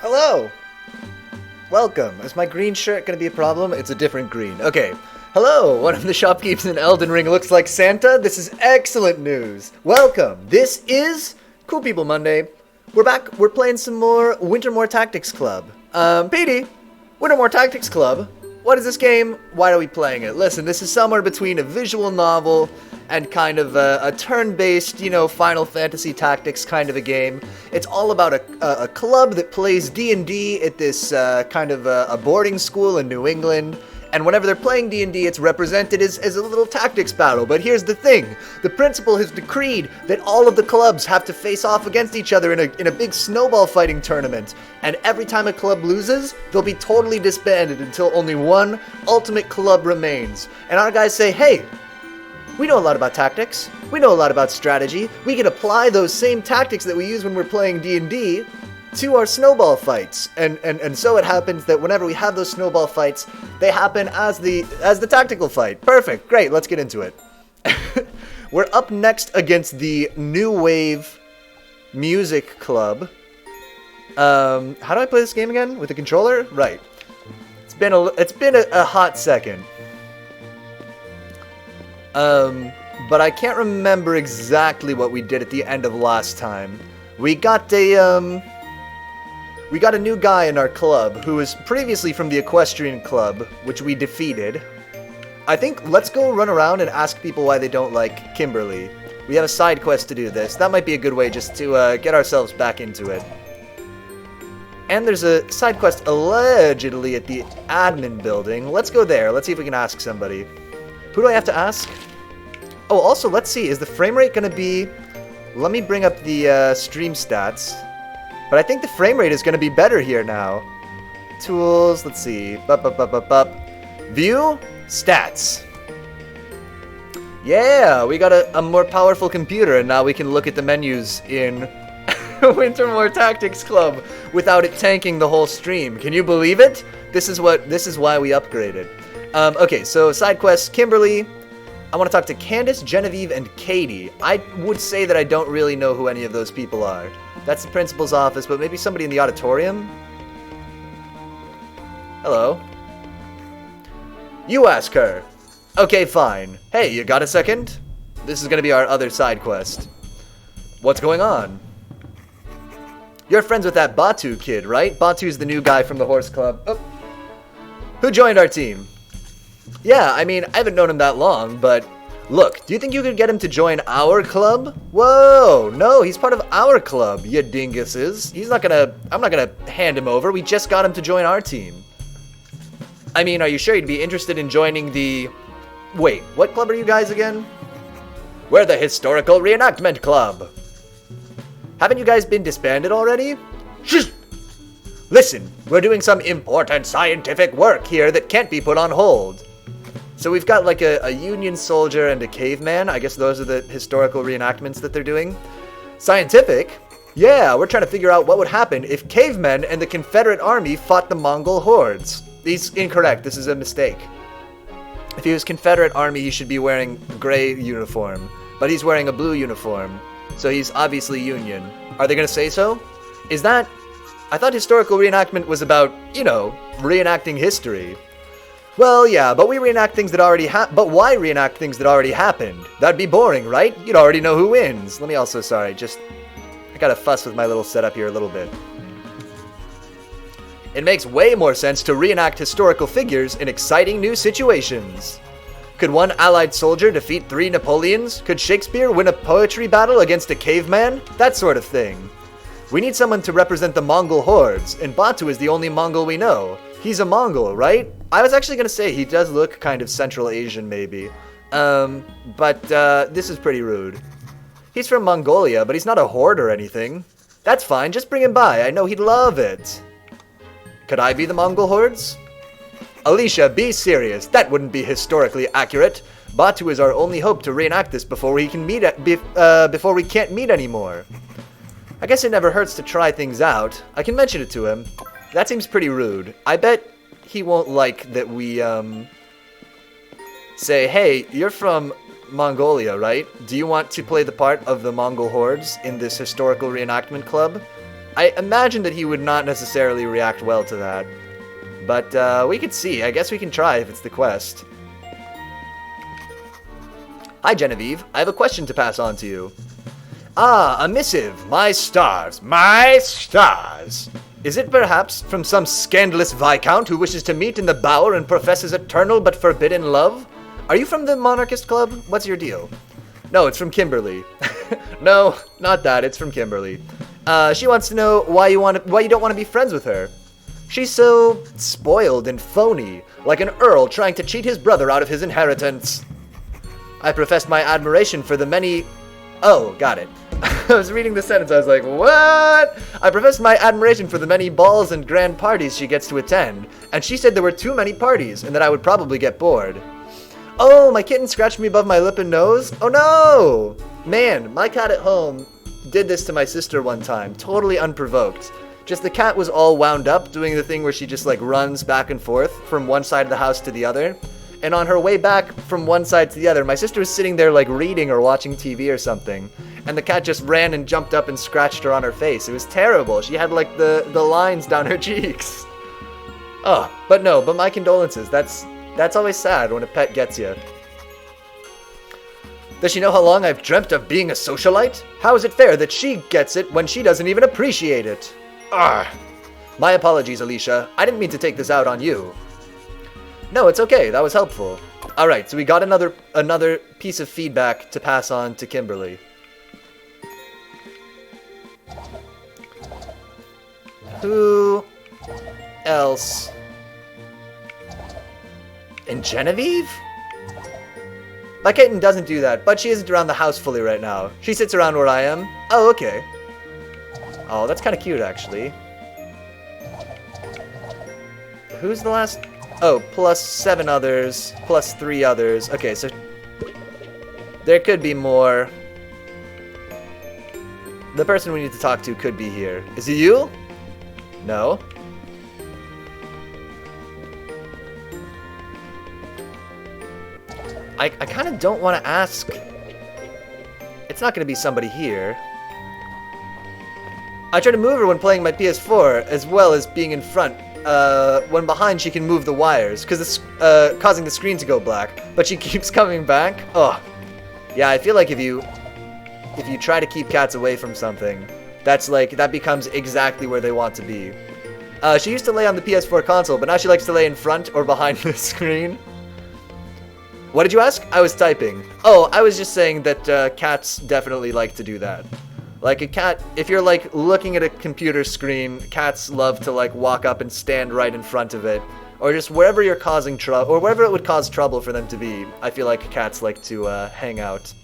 Hello! Welcome. Is my green shirt gonna be a problem? It's a different green. Okay. Hello! One of the shopkeepers in Elden Ring looks like Santa. This is excellent news. Welcome. This is Cool People Monday. We're back. We're playing some more Wintermoor Tactics Club. Petey, Wintermoor Tactics Club. What is this game? Why are we playing it? Listen, this is somewhere between a visual novel and kind of a turn-based, Final Fantasy Tactics kind of a game. It's all about a club that plays D&D at this kind of a boarding school in New England. And whenever they're playing D&D, it's represented as a little tactics battle. But here's the thing. The principal has decreed that all of the clubs have to face off against each other in a big snowball fighting tournament. And every time a club loses, they'll be totally disbanded until only one ultimate club remains. And our guys say, hey, we know a lot about tactics. We know a lot about strategy. We can apply those same tactics that we use when we're playing D&D to our snowball fights. And so it happens that whenever we have those snowball fights, they happen as the tactical fight. Perfect. Great. Let's get into it. We're up next against the New Wave Music Club. How do I play this game again? With the controller? Right. It's been a hot second. But I can't remember exactly what we did at the end of last time. We got a new guy in our club who was previously from the Equestrian Club, which we defeated. I think let's go run around and ask people why they don't like Kimberly. We have a side quest to do this. That might be a good way just to get ourselves back into it. And there's a side quest allegedly at the admin building. Let's go there. Let's see if we can ask somebody. Who do I have to ask? Oh, also, let's see. Is the frame rate going to be... Let me bring up the stream stats. But I think the frame rate is going to be better here now. Tools, let's see. View, stats. Yeah, we got a more powerful computer, and now we can look at the menus in Wintermoor Tactics Club without it tanking the whole stream. Can you believe it? This is why we upgraded. Okay, so side quests, Kimberly. I want to talk to Candace, Genevieve, and Katie. I would say that I don't really know who any of those people are. That's the principal's office, but maybe somebody in the auditorium? Hello? You ask her. Okay, fine. Hey, you got a second? This is going to be our other side quest. What's going on? You're friends with that Batu kid, right? Batu's the new guy from the horse club. Oh. Who joined our team? Yeah, I mean, I haven't known him that long, but... Look, do you think you could get him to join our club? Whoa, no, he's part of our club, you dinguses. I'm not gonna hand him over. We just got him to join our team. I mean, are you sure you'd be interested in joining the... Wait, what club are you guys again? We're the Historical Reenactment Club. Haven't you guys been disbanded already? Shh! Listen, we're doing some important scientific work here that can't be put on hold. So we've got like a Union soldier and a caveman. I guess those are the historical reenactments that they're doing. Scientific? Yeah, we're trying to figure out what would happen if cavemen and the Confederate Army fought the Mongol hordes. He's incorrect. This is a mistake. If he was Confederate Army, he should be wearing a gray uniform. But he's wearing a blue uniform. So he's obviously Union. Are they going to say so? Is that... I thought historical reenactment was about, reenacting history. Well, yeah, but we reenact things that already but why reenact things that already happened? That'd be boring, right? You'd already know who wins. Let me also, I gotta fuss with my little setup here a little bit. It makes way more sense to reenact historical figures in exciting new situations. Could one Allied soldier defeat 3 Napoleons? Could Shakespeare win a poetry battle against a caveman? That sort of thing. We need someone to represent the Mongol hordes, and Batu is the only Mongol we know. He's a Mongol, right? I was actually going to say he does look kind of Central Asian, maybe. But this is pretty rude. He's from Mongolia, but he's not a horde or anything. That's fine, just bring him by. I know he'd love it. Could I be the Mongol hordes? Alicia, be serious. That wouldn't be historically accurate. Batu is our only hope to reenact this before we can't meet anymore. I guess it never hurts to try things out. I can mention it to him. That seems pretty rude. I bet he won't like that we, say, hey, you're from Mongolia, right? Do you want to play the part of the Mongol hordes in this historical reenactment club? I imagine that he would not necessarily react well to that. But we could see. I guess we can try if it's the quest. Hi, Genevieve. I have a question to pass on to you. Ah, a missive. My stars. My stars. Is it perhaps from some scandalous viscount who wishes to meet in the bower and professes eternal but forbidden love? Are you from the Monarchist Club? What's your deal? No, it's from Kimberly. No, not that. It's from Kimberly. She wants to know why you don't want to be friends with her. She's so spoiled and phony, like an earl trying to cheat his brother out of his inheritance. I professed my admiration for the many... Oh, got it. I was reading the sentence, I was like, what? I professed my admiration for the many balls and grand parties she gets to attend, and she said there were too many parties, and that I would probably get bored. Oh, my kitten scratched me above my lip and nose? Oh no! Man, my cat at home did this to my sister one time, totally unprovoked. Just the cat was all wound up, doing the thing where she just like runs back and forth from one side of the house to the other. And on her way back from one side to the other, my sister was sitting there like reading or watching TV or something. And the cat just ran and jumped up and scratched her on her face. It was terrible. She had like the lines down her cheeks. Oh, but my condolences. That's always sad when a pet gets you. Does she know how long I've dreamt of being a socialite? How is it fair that she gets it when she doesn't even appreciate it? Ah. My apologies, Alicia. I didn't mean to take this out on you. No, it's okay. That was helpful. Alright, so we got another piece of feedback to pass on to Kimberly. Who else? And Genevieve? My kitten doesn't do that, but she isn't around the house fully right now. She sits around where I am. Oh, okay. Oh, that's kind of cute, actually. Who's the last? Oh, plus 7 others, plus 3 others. Okay, so there could be more. The person we need to talk to could be here. Is it you? No. I kind of don't want to ask. It's not going to be somebody here. I try to move her when playing my PS4, as well as being in front. When behind, she can move the wires, because it's causing the screen to go black. But she keeps coming back. Oh, yeah. I feel like if you try to keep cats away from something, that becomes exactly where they want to be. She used to lay on the PS4 console, but now she likes to lay in front or behind the screen. What did you ask? I was typing. Oh, I was just saying that cats definitely like to do that. Like a cat, if you're like looking at a computer screen, cats love to like walk up and stand right in front of it. Or just wherever you're causing trouble, or wherever it would cause trouble for them to be. I feel like cats like to hang out.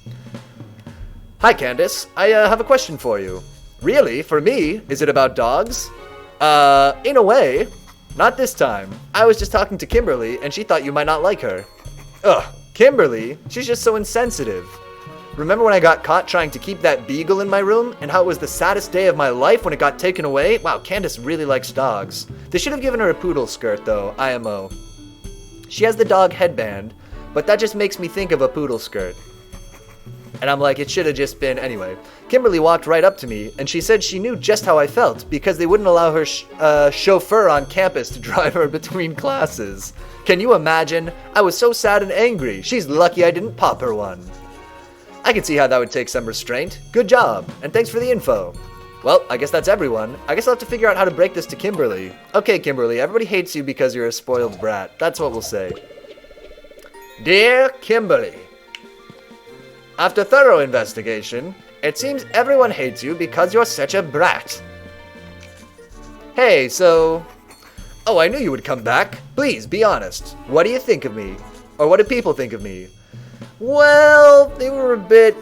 Hi Candace, I have a question for you. Really? For me? Is it about dogs? In a way. Not this time. I was just talking to Kimberly and she thought you might not like her. Ugh. Kimberly, she's just so insensitive. Remember when I got caught trying to keep that beagle in my room, and how it was the saddest day of my life when it got taken away? Wow, Candace really likes dogs. They should have given her a poodle skirt, though, IMO. She has the dog headband, but that just makes me think of a poodle skirt. And I'm like, it should have just been... Anyway, Kimberly walked right up to me, and she said she knew just how I felt, because they wouldn't allow her chauffeur on campus to drive her between classes. Can you imagine? I was so sad and angry. She's lucky I didn't pop her one. I can see how that would take some restraint. Good job, and thanks for the info. Well, I guess that's everyone. I guess I'll have to figure out how to break this to Kimberly. Okay, Kimberly, everybody hates you because you're a spoiled brat. That's what we'll say. Dear Kimberly, after thorough investigation, it seems everyone hates you because you're such a brat. Hey, so... Oh, I knew you would come back. Please, be honest. What do you think of me? Or what do people think of me? Well, they were a bit...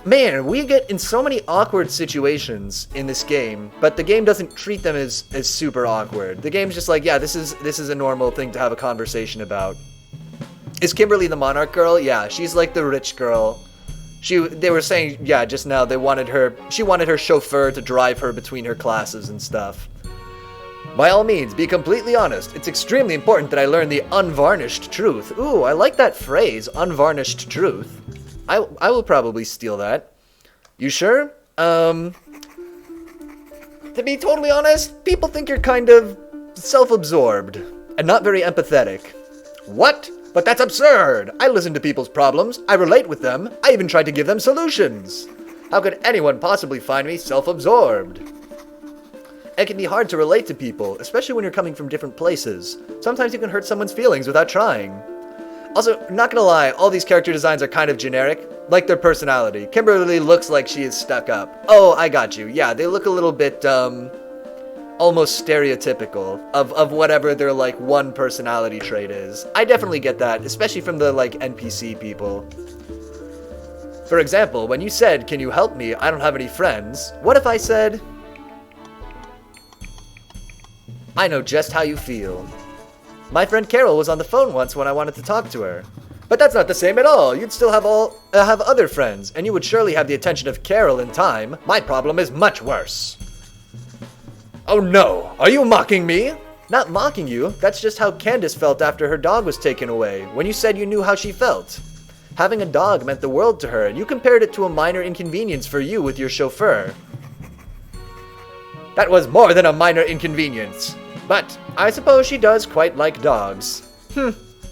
Man, we get in so many awkward situations in this game, but the game doesn't treat them as super awkward. The game's just like, yeah, this is a normal thing to have a conversation about. Is Kimberly the monarch girl? Yeah, she's like the rich girl. They were saying, yeah, just now, she wanted her chauffeur to drive her between her classes and stuff. By all means, be completely honest. It's extremely important that I learn the unvarnished truth. Ooh, I like that phrase, unvarnished truth. I will probably steal that. You sure? To be totally honest, people think you're kind of self-absorbed and not very empathetic. What? But that's absurd! I listen to people's problems, I relate with them, I even try to give them solutions. How could anyone possibly find me self-absorbed? It can be hard to relate to people, especially when you're coming from different places. Sometimes you can hurt someone's feelings without trying. Also, not gonna lie, all these character designs are kind of generic, like their personality. Kimberly looks like she is stuck up. Oh, I got you. Yeah, they look a little bit, almost stereotypical of whatever their, like, one personality trait is. I definitely get that, especially from the, like, NPC people. For example, when you said, "Can you help me? I don't have any friends," what if I said, "I know just how you feel. My friend Carol was on the phone once when I wanted to talk to her." But that's not the same at all. You'd still have other friends, and you would surely have the attention of Carol in time. My problem is much worse. Oh no, are you mocking me? Not mocking you, that's just how Candace felt after her dog was taken away, when you said you knew how she felt. Having a dog meant the world to her, and you compared it to a minor inconvenience for you with your chauffeur. That was more than a minor inconvenience. But I suppose she does quite like dogs.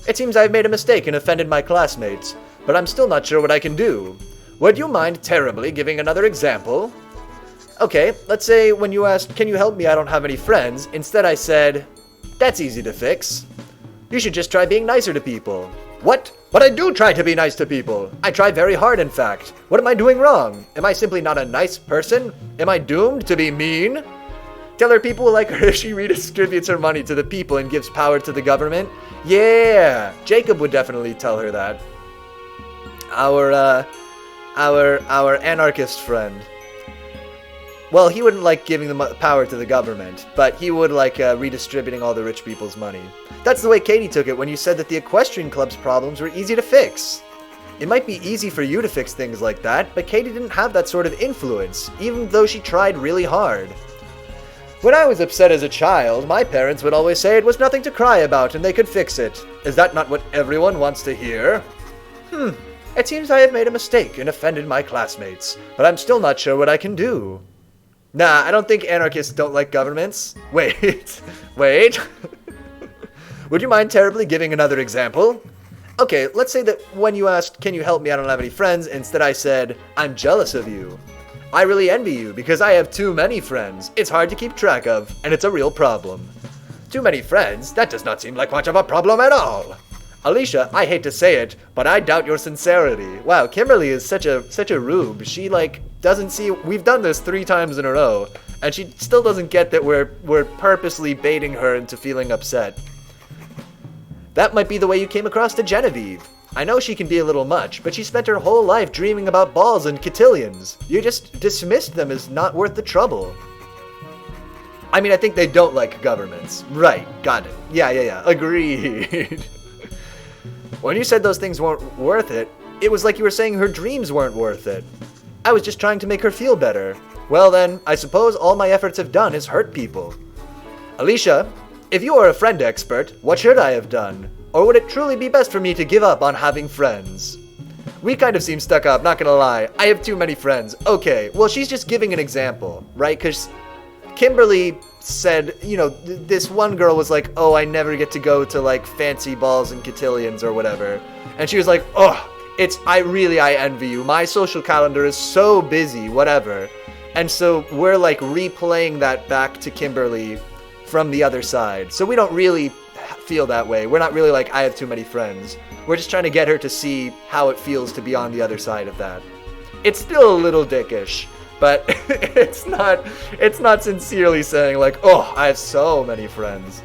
It seems I've made a mistake and offended my classmates, but I'm still not sure what I can do. Would you mind terribly giving another example? Okay, let's say when you asked, "Can you help me? I don't have any friends," instead I said, "That's easy to fix. You should just try being nicer to people." What? But I do try to be nice to people. I try very hard, in fact. What am I doing wrong? Am I simply not a nice person? Am I doomed to be mean? Tell her people will like her if she redistributes her money to the people and gives power to the government. Yeah, Jacob would definitely tell her that. Our anarchist friend. Well, he wouldn't like giving the power to the government, but he would like redistributing all the rich people's money. That's the way Katie took it when you said that the Equestrian Club's problems were easy to fix. It might be easy for you to fix things like that, but Katie didn't have that sort of influence, even though she tried really hard. When I was upset as a child, my parents would always say it was nothing to cry about and they could fix it. Is that not what everyone wants to hear? It seems I have made a mistake and offended my classmates, but I'm still not sure what I can do. Nah, I don't think anarchists don't like governments. Wait. Would you mind terribly giving another example? Okay, let's say that when you asked, "Can you help me? I don't have any friends," instead I said, "I'm jealous of you. I really envy you because I have too many friends. It's hard to keep track of, and it's a real problem." Too many friends? That does not seem like much of a problem at all. Alicia, I hate to say it, but I doubt your sincerity. Wow, Kimberly is such a rube. She, like, doesn't see... We've done this 3 times in a row, and she still doesn't get that we're purposely baiting her into feeling upset. That might be the way you came across to Genevieve. I know she can be a little much, but she spent her whole life dreaming about balls and cotillions. You just dismissed them as not worth the trouble. I mean, I think they don't like governments. Right, got it. Yeah, agreed. When you said those things weren't worth it, it was like you were saying her dreams weren't worth it. I was just trying to make her feel better. Well then, I suppose all my efforts have done is hurt people. Alicia, if you are a friend expert, what should I have done? Or would it truly be best for me to give up on having friends? We kind of seem stuck up, not gonna lie. I have too many friends. Okay, well she's just giving an example, right? Because Kimberly said, you know, this one girl was like, "Oh, I never get to go to like fancy balls and cotillions or whatever." And she was like, "Oh, I envy you. My social calendar is so busy, whatever." And so we're like replaying that back to Kimberly from the other side. So we don't really feel that way. We're not really like, "I have too many friends." We're just trying to get her to see how it feels to be on the other side of that. It's still a little dickish, but it's not sincerely saying like, "Oh, I have so many friends."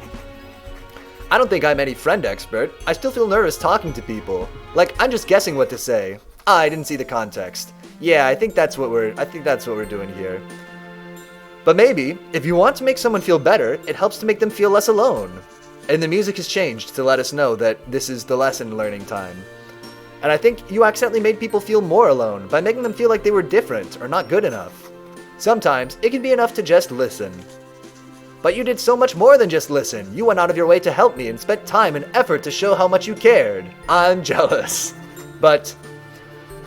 I don't think I'm any friend expert. I still feel nervous talking to people. Like, I'm just guessing what to say. I didn't see the context. Yeah, I think that's what we're doing here. But maybe, if you want to make someone feel better, it helps to make them feel less alone. And the music has changed to let us know that this is the lesson learning time. And I think you accidentally made people feel more alone by making them feel like they were different or not good enough. Sometimes it can be enough to just listen. But you did so much more than just listen. You went out of your way to help me and spent time and effort to show how much you cared. I'm jealous. But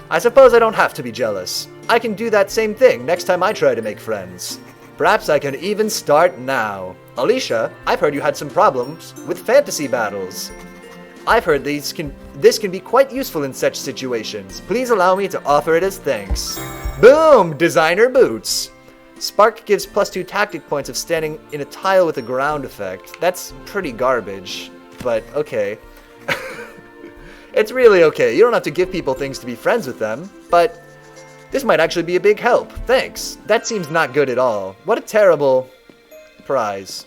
I suppose I don't have to be jealous. I can do that same thing next time I try to make friends. Perhaps I can even start now. Alicia, I've heard you had some problems with fantasy battles. I've heard this can be quite useful in such situations. Please allow me to offer it as thanks. Boom! Designer boots. Spark gives +2 tactic points of standing in a tile with a ground effect. That's pretty garbage, but okay. It's really okay. You don't have to give people things to be friends with them, but this might actually be a big help. Thanks. That seems not good at all. What a terrible prize.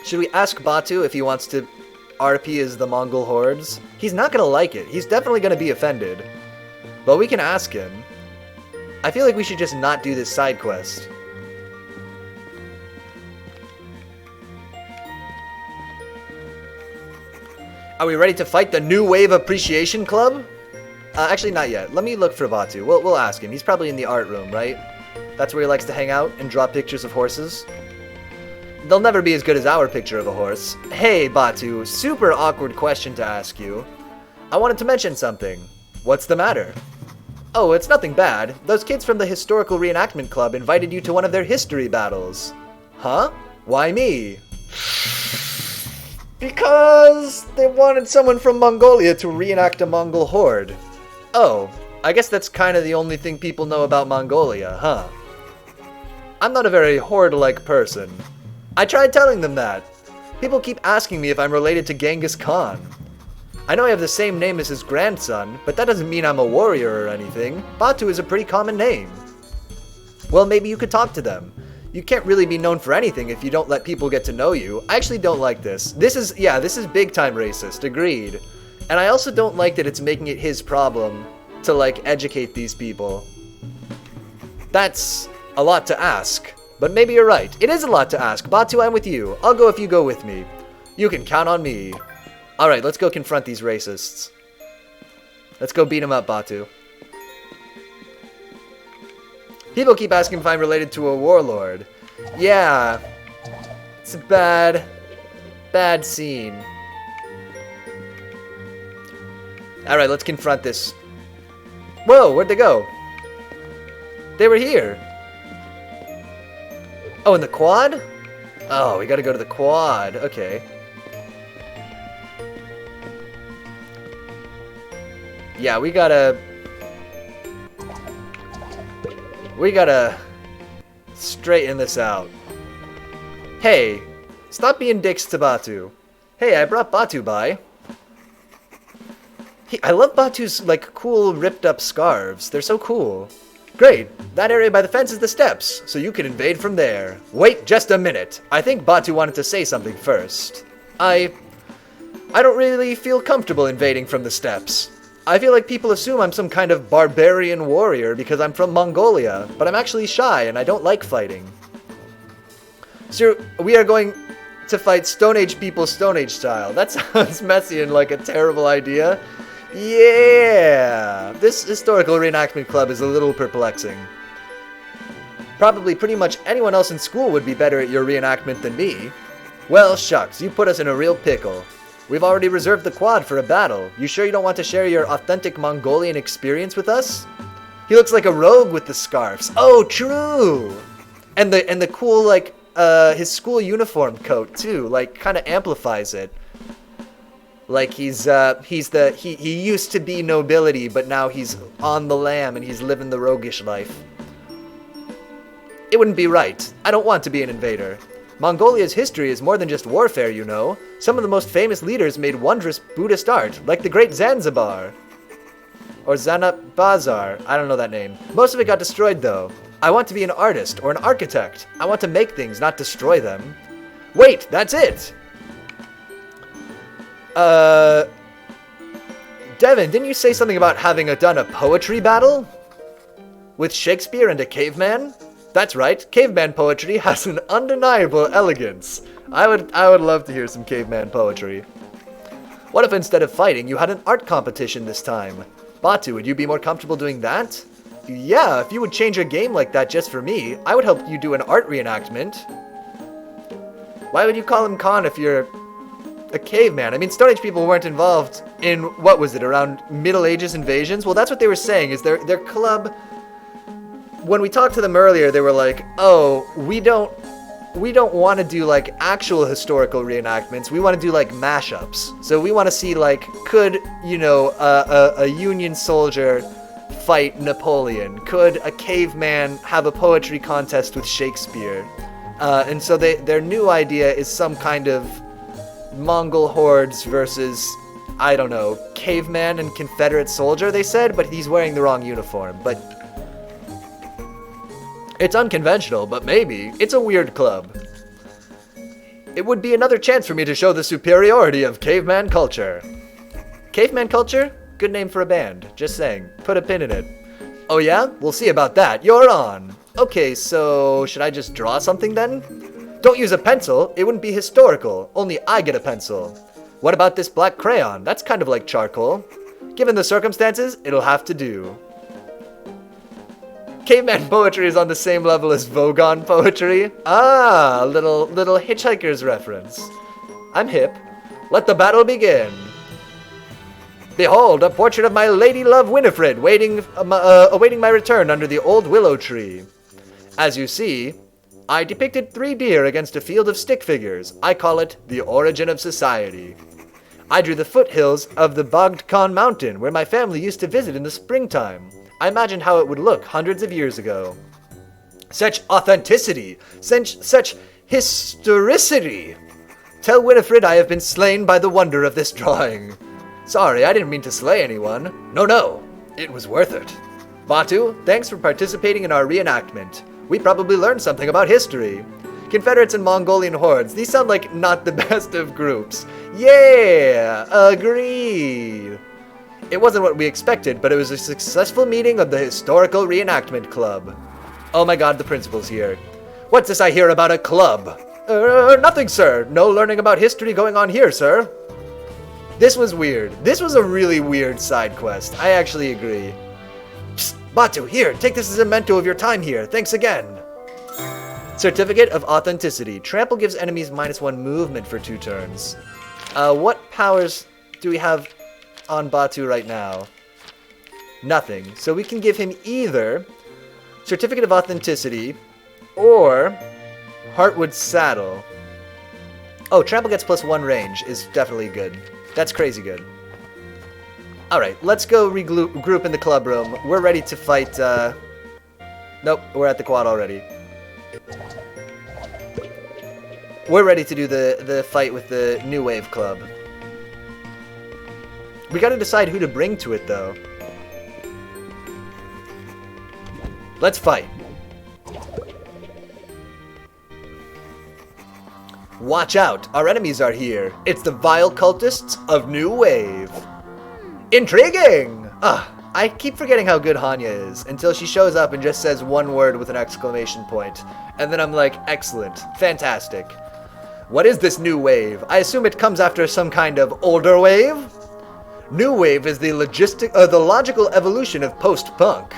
Should we ask Batu if he wants to RP as the Mongol hordes? He's not gonna like it. He's definitely gonna be offended. But we can ask him. I feel like we should just not do this side quest. Are we ready to fight the New Wave Appreciation Club? Actually, not yet. Let me look for Batu. We'll ask him. He's probably in the art room, right? That's where he likes to hang out and draw pictures of horses. They'll never be as good as our picture of a horse. Hey, Batu, super awkward question to ask you. I wanted to mention something. What's the matter? Oh, it's nothing bad. Those kids from the Historical Reenactment Club invited you to one of their history battles. Huh? Why me? Because they wanted someone from Mongolia to reenact a Mongol horde. Oh, I guess that's kind of the only thing people know about Mongolia, huh? I'm not a very horde-like person. I tried telling them that. People keep asking me if I'm related to Genghis Khan. I know I have the same name as his grandson, but that doesn't mean I'm a warrior or anything. Batu is a pretty common name. Well, maybe you could talk to them. You can't really be known for anything if you don't let people get to know you. I actually don't like this. This is big time racist, agreed. And I also don't like that it's making it his problem to, like, educate these people. That's a lot to ask. But maybe you're right. It is a lot to ask. Batu, I'm with you. I'll go if you go with me. You can count on me. Alright, let's go confront these racists. Let's go beat them up, Batu. People keep asking if I'm related to a warlord. Yeah. It's a bad scene. Alright, let's confront this. Whoa, where'd they go? They were here. Oh, in the quad? Oh, we gotta go to the quad. Okay. Yeah, we gotta straighten this out. Hey, stop being dicks to Batu. Hey, I brought Batu by. I love Batu's, like, cool ripped up scarves. They're so cool. Great, that area by the fence is the steps, so you can invade from there. Wait just a minute. I think Batu wanted to say something first. I don't really feel comfortable invading from the steps. I feel like people assume I'm some kind of barbarian warrior because I'm from Mongolia, but I'm actually shy and I don't like fighting. So we are going to fight Stone Age people Stone Age style. That sounds messy and like a terrible idea. Yeah! This historical reenactment club is a little perplexing. Probably pretty much anyone else in school would be better at your reenactment than me. Well, shucks, you put us in a real pickle. We've already reserved the quad for a battle. You sure you don't want to share your authentic Mongolian experience with us? He looks like a rogue with the scarves. Oh, true! And the cool, like, his school uniform coat, too, like, kind of amplifies it. Like, he used to be nobility, but now he's on the lam and he's living the roguish life. It wouldn't be right. I don't want to be an invader. Mongolia's history is more than just warfare, you know. Some of the most famous leaders made wondrous Buddhist art, like the Great Zanzibar. Or Zanabazar, I don't know that name. Most of it got destroyed, though. I want to be an artist or an architect. I want to make things, not destroy them. Wait, that's it! Devin, didn't you say something about having done a poetry battle? With Shakespeare and a caveman? That's right, caveman poetry has an undeniable elegance. I would love to hear some caveman poetry. What if instead of fighting, you had an art competition this time? Batu, would you be more comfortable doing that? Yeah, if you would change a game like that just for me, I would help you do an art reenactment. Why would you call him Khan if you're a caveman? I mean, Stone Age people weren't involved in, what was it, around Middle Ages invasions? Well, that's what they were saying, is their club when we talked to them earlier, they were like, oh, we don't want to do like actual historical reenactments. We want to do like mashups. So we want to see like, could, you know, a Union soldier fight Napoleon? Could a caveman have a poetry contest with Shakespeare? And so their new idea is some kind of Mongol hordes versus, I don't know, caveman and Confederate soldier, they said, but he's wearing the wrong uniform. But it's unconventional, but maybe. It's a weird club. It would be another chance for me to show the superiority of caveman culture. Caveman culture? Good name for a band. Just saying. Put a pin in it. Oh yeah? We'll see about that. You're on. Okay, so should I just draw something then? Don't use a pencil. It wouldn't be historical. Only I get a pencil. What about this black crayon? That's kind of like charcoal. Given the circumstances, it'll have to do. Caveman poetry is on the same level as Vogon poetry. Ah, little Hitchhiker's reference. I'm hip. Let the battle begin. Behold, a portrait of my lady love Winifred, awaiting my return under the old willow tree. As you see, I depicted 3 deer against a field of stick figures. I call it the origin of society. I drew the foothills of the Bogd mountain, where my family used to visit in the springtime. I imagined how it would look hundreds of years ago. Such authenticity! Such historicity! Tell Winifred I have been slain by the wonder of this drawing. Sorry, I didn't mean to slay anyone. No, it was worth it. Batu, thanks for participating in our reenactment. We probably learned something about history. Confederates and Mongolian hordes, these sound like not the best of groups. Yeah, agreed. It wasn't what we expected, but it was a successful meeting of the Historical Reenactment Club. Oh my god, the principal's here. What's this I hear about a club? Nothing, sir. No learning about history going on here, sir. This was weird. This was a really weird side quest. I actually agree. Psst, Batu, here, take this as a memento of your time here. Thanks again. Certificate of Authenticity. Trample gives enemies -1 movement for 2 turns. What powers do we have on Batu right now? Nothing. So we can give him either Certificate of Authenticity or Heartwood Saddle. Oh, Trample gets +1 range is definitely good. That's crazy good. Alright, let's go regroup in the club room. We're ready to fight, Nope, we're at the quad already. We're ready to do the fight with the New Wave Club. We gotta decide who to bring to it, though. Let's fight. Watch out, our enemies are here. It's the vile cultists of New Wave. Intriguing! I keep forgetting how good Hanya is, until she shows up and just says one word with an exclamation point. And then I'm like, excellent, fantastic. What is this New Wave? I assume it comes after some kind of older wave? New Wave is the logical evolution of post-punk.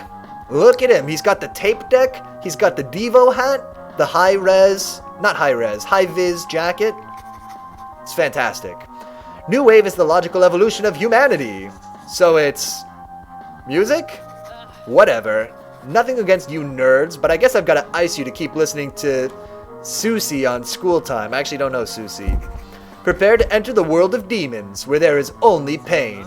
Look at him, he's got the tape deck, he's got the Devo hat, the high-vis jacket. It's fantastic. New Wave is the logical evolution of humanity. So it's music? Whatever. Nothing against you nerds, but I guess I've got to ice you to keep listening to Susie on school time. I actually don't know Susie. Prepare to enter the world of demons, where there is only pain.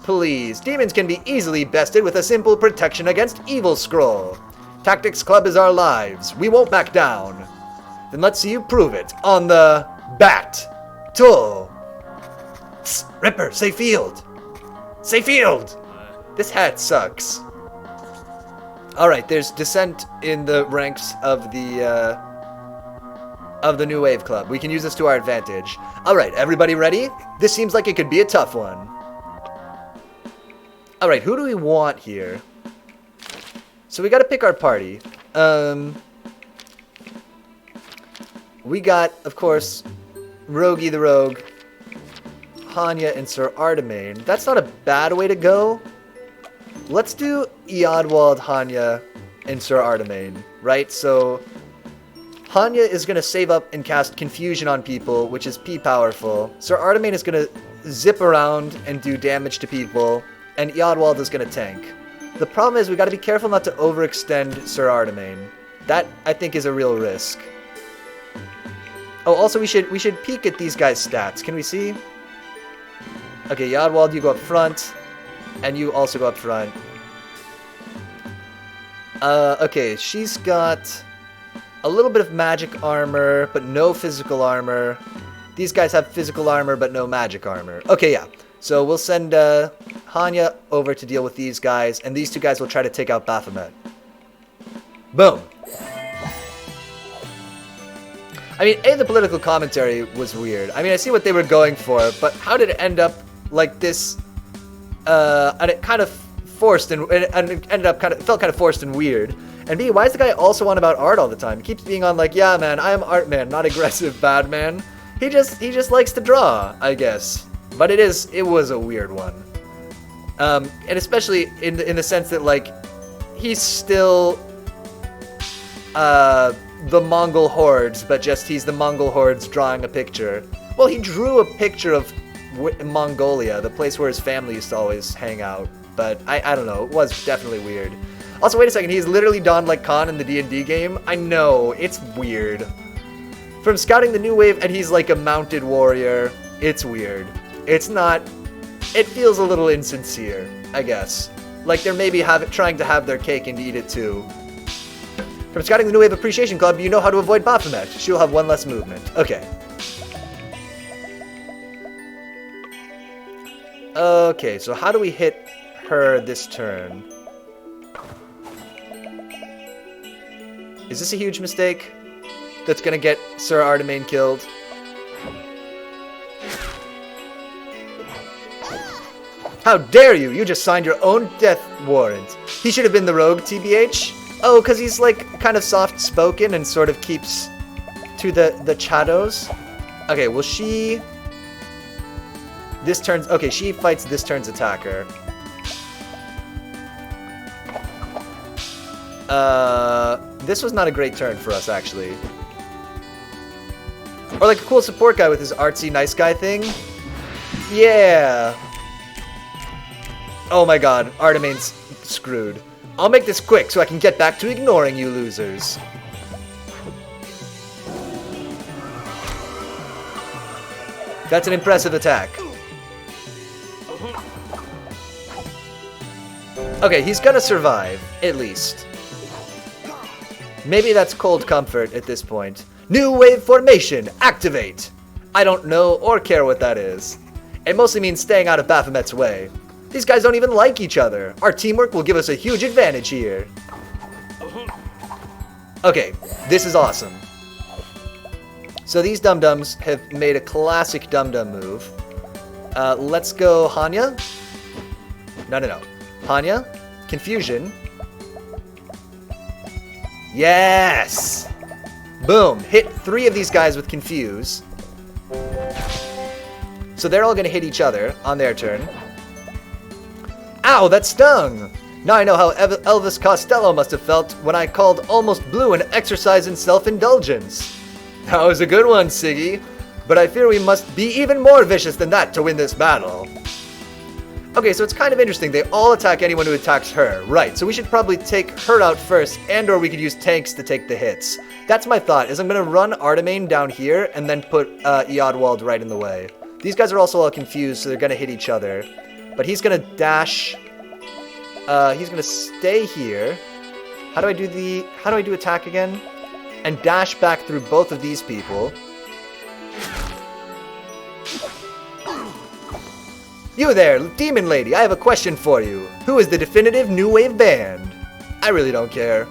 Please, demons can be easily bested with a simple protection against evil scroll. Tactics Club is our lives. We won't back down. Then let's see you prove it on the Bat-Tle. Ripper, say field. Say field! This hat sucks. Alright, there's dissent in the ranks of the New Wave Club. We can use this to our advantage. Alright, everybody ready? This seems like it could be a tough one. Alright, who do we want here? So we gotta pick our party. We got, of course, Rogi the Rogue, Hanya, and Sir Artemain. That's not a bad way to go. Let's do Eodwald, Hanya, and Sir Artemain, right? So Hanya is going to save up and cast Confusion on people, which is P-powerful. Sir Artemain is going to zip around and do damage to people, and Eodwald is going to tank. The problem is we got to be careful not to overextend Sir Artemain. That, I think, is a real risk. Oh, also we should peek at these guys' stats. Can we see? Okay, Yadwald, you go up front. And you also go up front. Okay, she's got a little bit of magic armor, but no physical armor. These guys have physical armor, but no magic armor. Okay, yeah. So we'll send Hanya over to deal with these guys, and these two guys will try to take out Baphomet. Boom. I mean, the political commentary was weird. I mean, I see what they were going for, but how did it end up like this? And it kind of forced and it ended up felt kind of forced and weird. And B, why is the guy also on about art all the time? He keeps being on like, yeah, man, I am art man, not aggressive bad man. He just likes to draw, I guess. But it was a weird one. And especially in the sense that like he's still the Mongol hordes, but just he's the Mongol hordes drawing a picture. Well, he drew a picture of Mongolia, the place where his family used to always hang out. But I don't know, it was definitely weird. Also, wait a second, he's literally donned like Khan in the D&D game? I know, it's weird. From scouting the new wave, and he's like a mounted warrior, it's weird. It's not, it feels a little insincere, I guess. Like they're maybe trying to have their cake and eat it too. From scouting the New Wave Appreciation Club, you know how to avoid Baphomet. She'll have one less movement. Okay. Okay, so how do we hit her this turn? Is this a huge mistake that's gonna get Sir Artemain killed? How dare you! You just signed your own death warrant. He should have been the rogue, TBH. Oh, because he's like kind of soft-spoken and sort of keeps to the shadows. Okay, well she... Okay, she fights this turn's attacker. This was not a great turn for us, actually. Or like a cool support guy with his artsy nice guy thing. Yeah. Oh my god, Artemain's screwed. I'll make this quick so I can get back to ignoring you losers. That's an impressive attack. Okay, he's gonna survive, at least. Maybe that's cold comfort at this point. New wave formation, activate! I don't know or care what that is. It mostly means staying out of Baphomet's way. These guys don't even like each other. Our teamwork will give us a huge advantage here. Okay, this is awesome. So these dum-dums have made a classic dum-dum move. Let's go Hanya. No. Hanya, confusion. Yes! Boom, hit 3 of these guys with confuse. So they're all gonna hit each other on their turn. Ow, that stung! Now I know how Elvis Costello must have felt when I called Almost Blue an exercise in self-indulgence. That was a good one, Siggy. But I fear we must be even more vicious than that to win this battle. Okay, so it's kind of interesting. They all attack anyone who attacks her. Right, so we should probably take her out first, and/or we could use tanks to take the hits. That's my thought, is I'm going to run Artemain down here, and then put Eodwald right in the way. These guys are also all confused, so they're going to hit each other. But he's going to dash. He's going to stay here. How do I do attack again? And dash back through both of these people. You there, Demon Lady, I have a question for you. Who is the definitive New Wave band? I really don't care.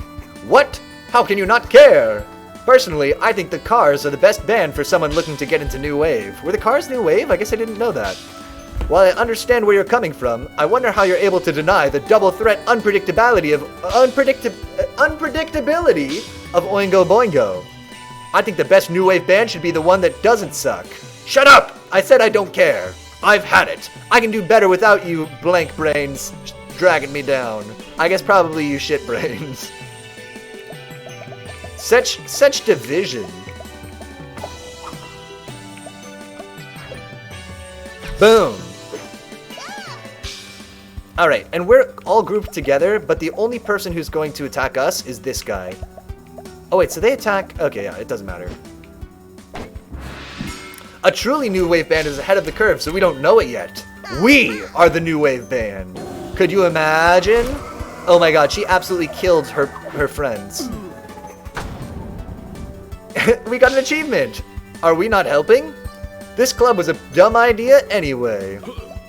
What? How can you not care? Personally, I think the Cars are the best band for someone looking to get into New Wave. Were the Cars New Wave? I guess I didn't know that. While I understand where you're coming from, I wonder how you're able to deny the double threat unpredictability of Oingo Boingo. I think the best New Wave band should be the one that doesn't suck. Shut up! I said I don't care. I've had it. I can do better without you blank brains dragging me down. I guess probably you shit brains. Such division. Boom. Alright, and we're all grouped together, but the only person who's going to attack us is this guy. Oh wait, so they attack... Okay, yeah, it doesn't matter. A truly new wave band is ahead of the curve, so we don't know it yet. We are the new wave band. Could you imagine? Oh my god, she absolutely killed her friends. We got an achievement. Are we not helping? This club was a dumb idea anyway.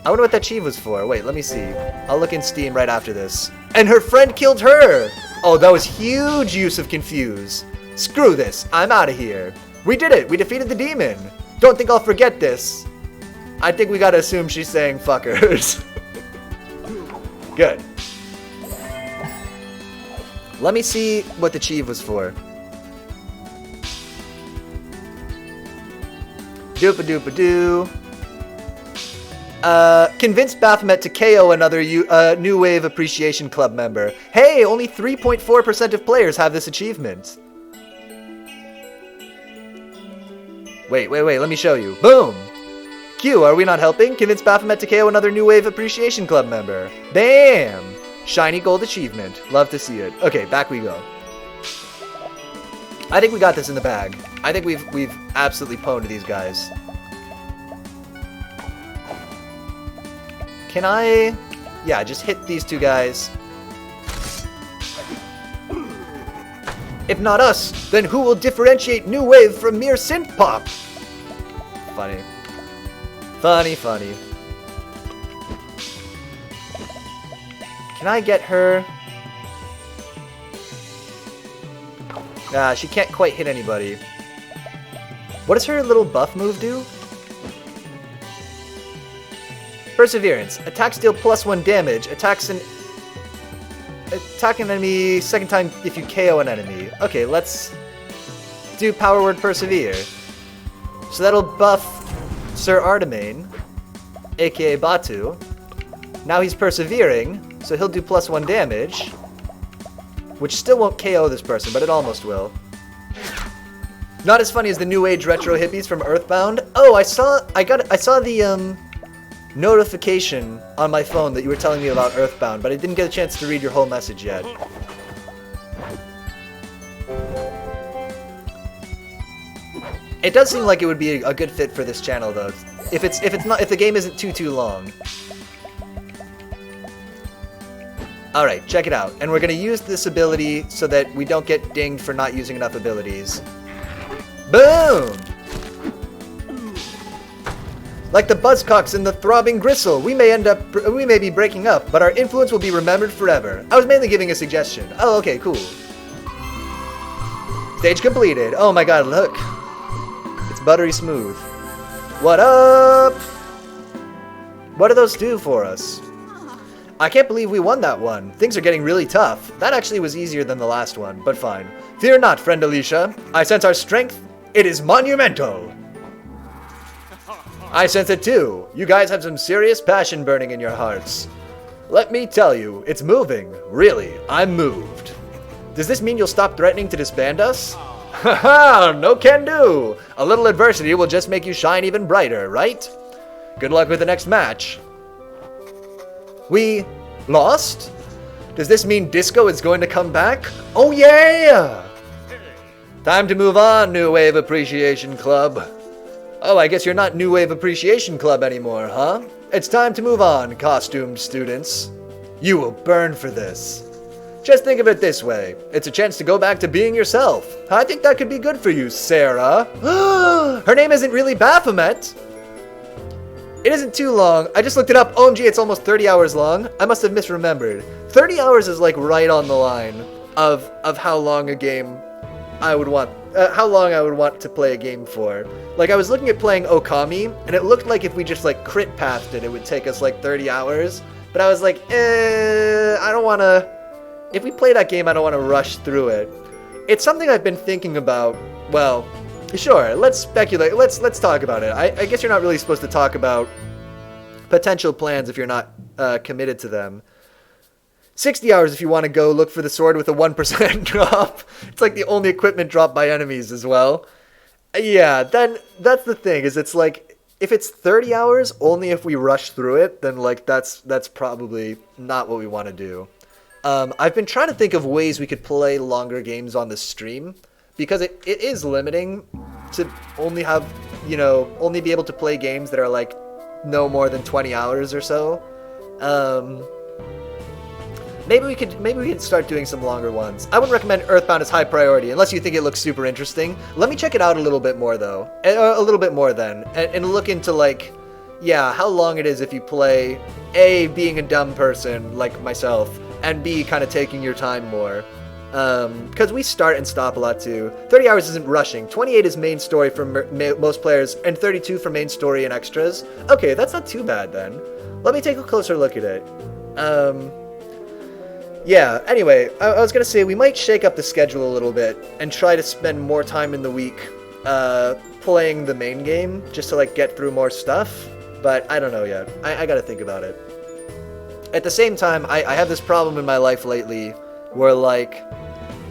I wonder what that achievement was for. Wait, let me see. I'll look in Steam right after this. And her friend killed her! Oh, that was huge use of confuse. Screw this. I'm out of here. We did it. We defeated the demon. Don't think I'll forget this. I think we gotta assume she's saying fuckers. Good. Let me see what the achieve was for. Doopa-doopa-doo. Convince Baphomet to KO another New Wave Appreciation Club member. Hey, only 3.4% of players have this achievement. Wait, let me show you. Boom! Q, are we not helping? Convince Baphomet to KO another New Wave Appreciation Club member. Bam! Shiny gold achievement. Love to see it. Okay, back we go. I think we got this in the bag. I think we've absolutely pwned these guys. Can I... Yeah, just hit these two guys. If not us, then who will differentiate New Wave from mere synth pop? Funny. Funny. Can I get her? Nah, she can't quite hit anybody. What does her little buff move do? Perseverance. Attacks deal +1 damage. Attack an enemy second time if you KO an enemy. Okay, let's do Power Word Persevere. So that'll buff Sir Artemain, aka Batu. Now he's persevering, so he'll do +1 damage, which still won't KO this person, but it almost will. Not as funny as the New Age retro hippies from Earthbound. Oh, I saw the notification on my phone that you were telling me about Earthbound, but I didn't get a chance to read your whole message yet. It does seem like it would be a good fit for this channel, though. If the game isn't too long. All right, check it out, and we're gonna use this ability so that we don't get dinged for not using enough abilities. Boom! Like the buzzcocks and the throbbing gristle, we may be breaking up, but our influence will be remembered forever. I was mainly giving a suggestion. Oh, okay, cool. Stage completed. Oh my god, look. It's buttery smooth. What up? What do those do for us? I can't believe we won that one. Things are getting really tough. That actually was easier than the last one, but fine. Fear not, friend Alicia. I sense our strength. It is monumental. I sense it too. You guys have some serious passion burning in your hearts. Let me tell you, it's moving. Really, I'm moved. Does this mean you'll stop threatening to disband us? Haha, no can do. A little adversity will just make you shine even brighter, right? Good luck with the next match. We lost? Does this mean Disco is going to come back? Oh yeah! Time to move on, New Wave Appreciation Club. Oh, I guess you're not New Wave Appreciation Club anymore, huh? It's time to move on, costumed students. You will burn for this. Just think of it this way. It's a chance to go back to being yourself. I think that could be good for you, Sarah. Her name isn't really Baphomet. It isn't too long. I just looked it up. OMG, it's almost 30 hours long. I must have misremembered. 30 hours is like right on the line of how long a game I would want. How long I would want to play a game for. Like, I was looking at playing Okami, and it looked like if we just, like, crit pathed it, it would take us, like, 30 hours. But I was like, I don't want to... If we play that game, I don't want to rush through it. It's something I've been thinking about. Well, sure, let's speculate. Let's talk about it. I guess you're not really supposed to talk about potential plans if you're not committed to them. 60 hours if you want to go look for the sword with a 1% drop. It's like the only equipment dropped by enemies as well. Yeah, then that's the thing, is it's like, if it's 30 hours, only if we rush through it, then like that's probably not what we want to do. I've been trying to think of ways we could play longer games on the stream, because it is limiting to only have, you know, only be able to play games that are like no more than 20 hours or so. Maybe we could start doing some longer ones. I wouldn't recommend Earthbound as high priority unless you think it looks super interesting. Let me check it out a little bit more though, a little bit more then, and look into like, yeah, how long it is if you play A, being a dumb person like myself, and B, kind of taking your time more. Because we start and stop a lot too. 30 hours isn't rushing. 28 is main story for most players, and 32 for main story and extras. Okay, that's not too bad then. Let me take a closer look at it. Yeah, anyway, I was gonna say we might shake up the schedule a little bit and try to spend more time in the week playing the main game, just to like get through more stuff, but I don't know yet. I gotta think about it. At the same time, I have this problem in my life lately where like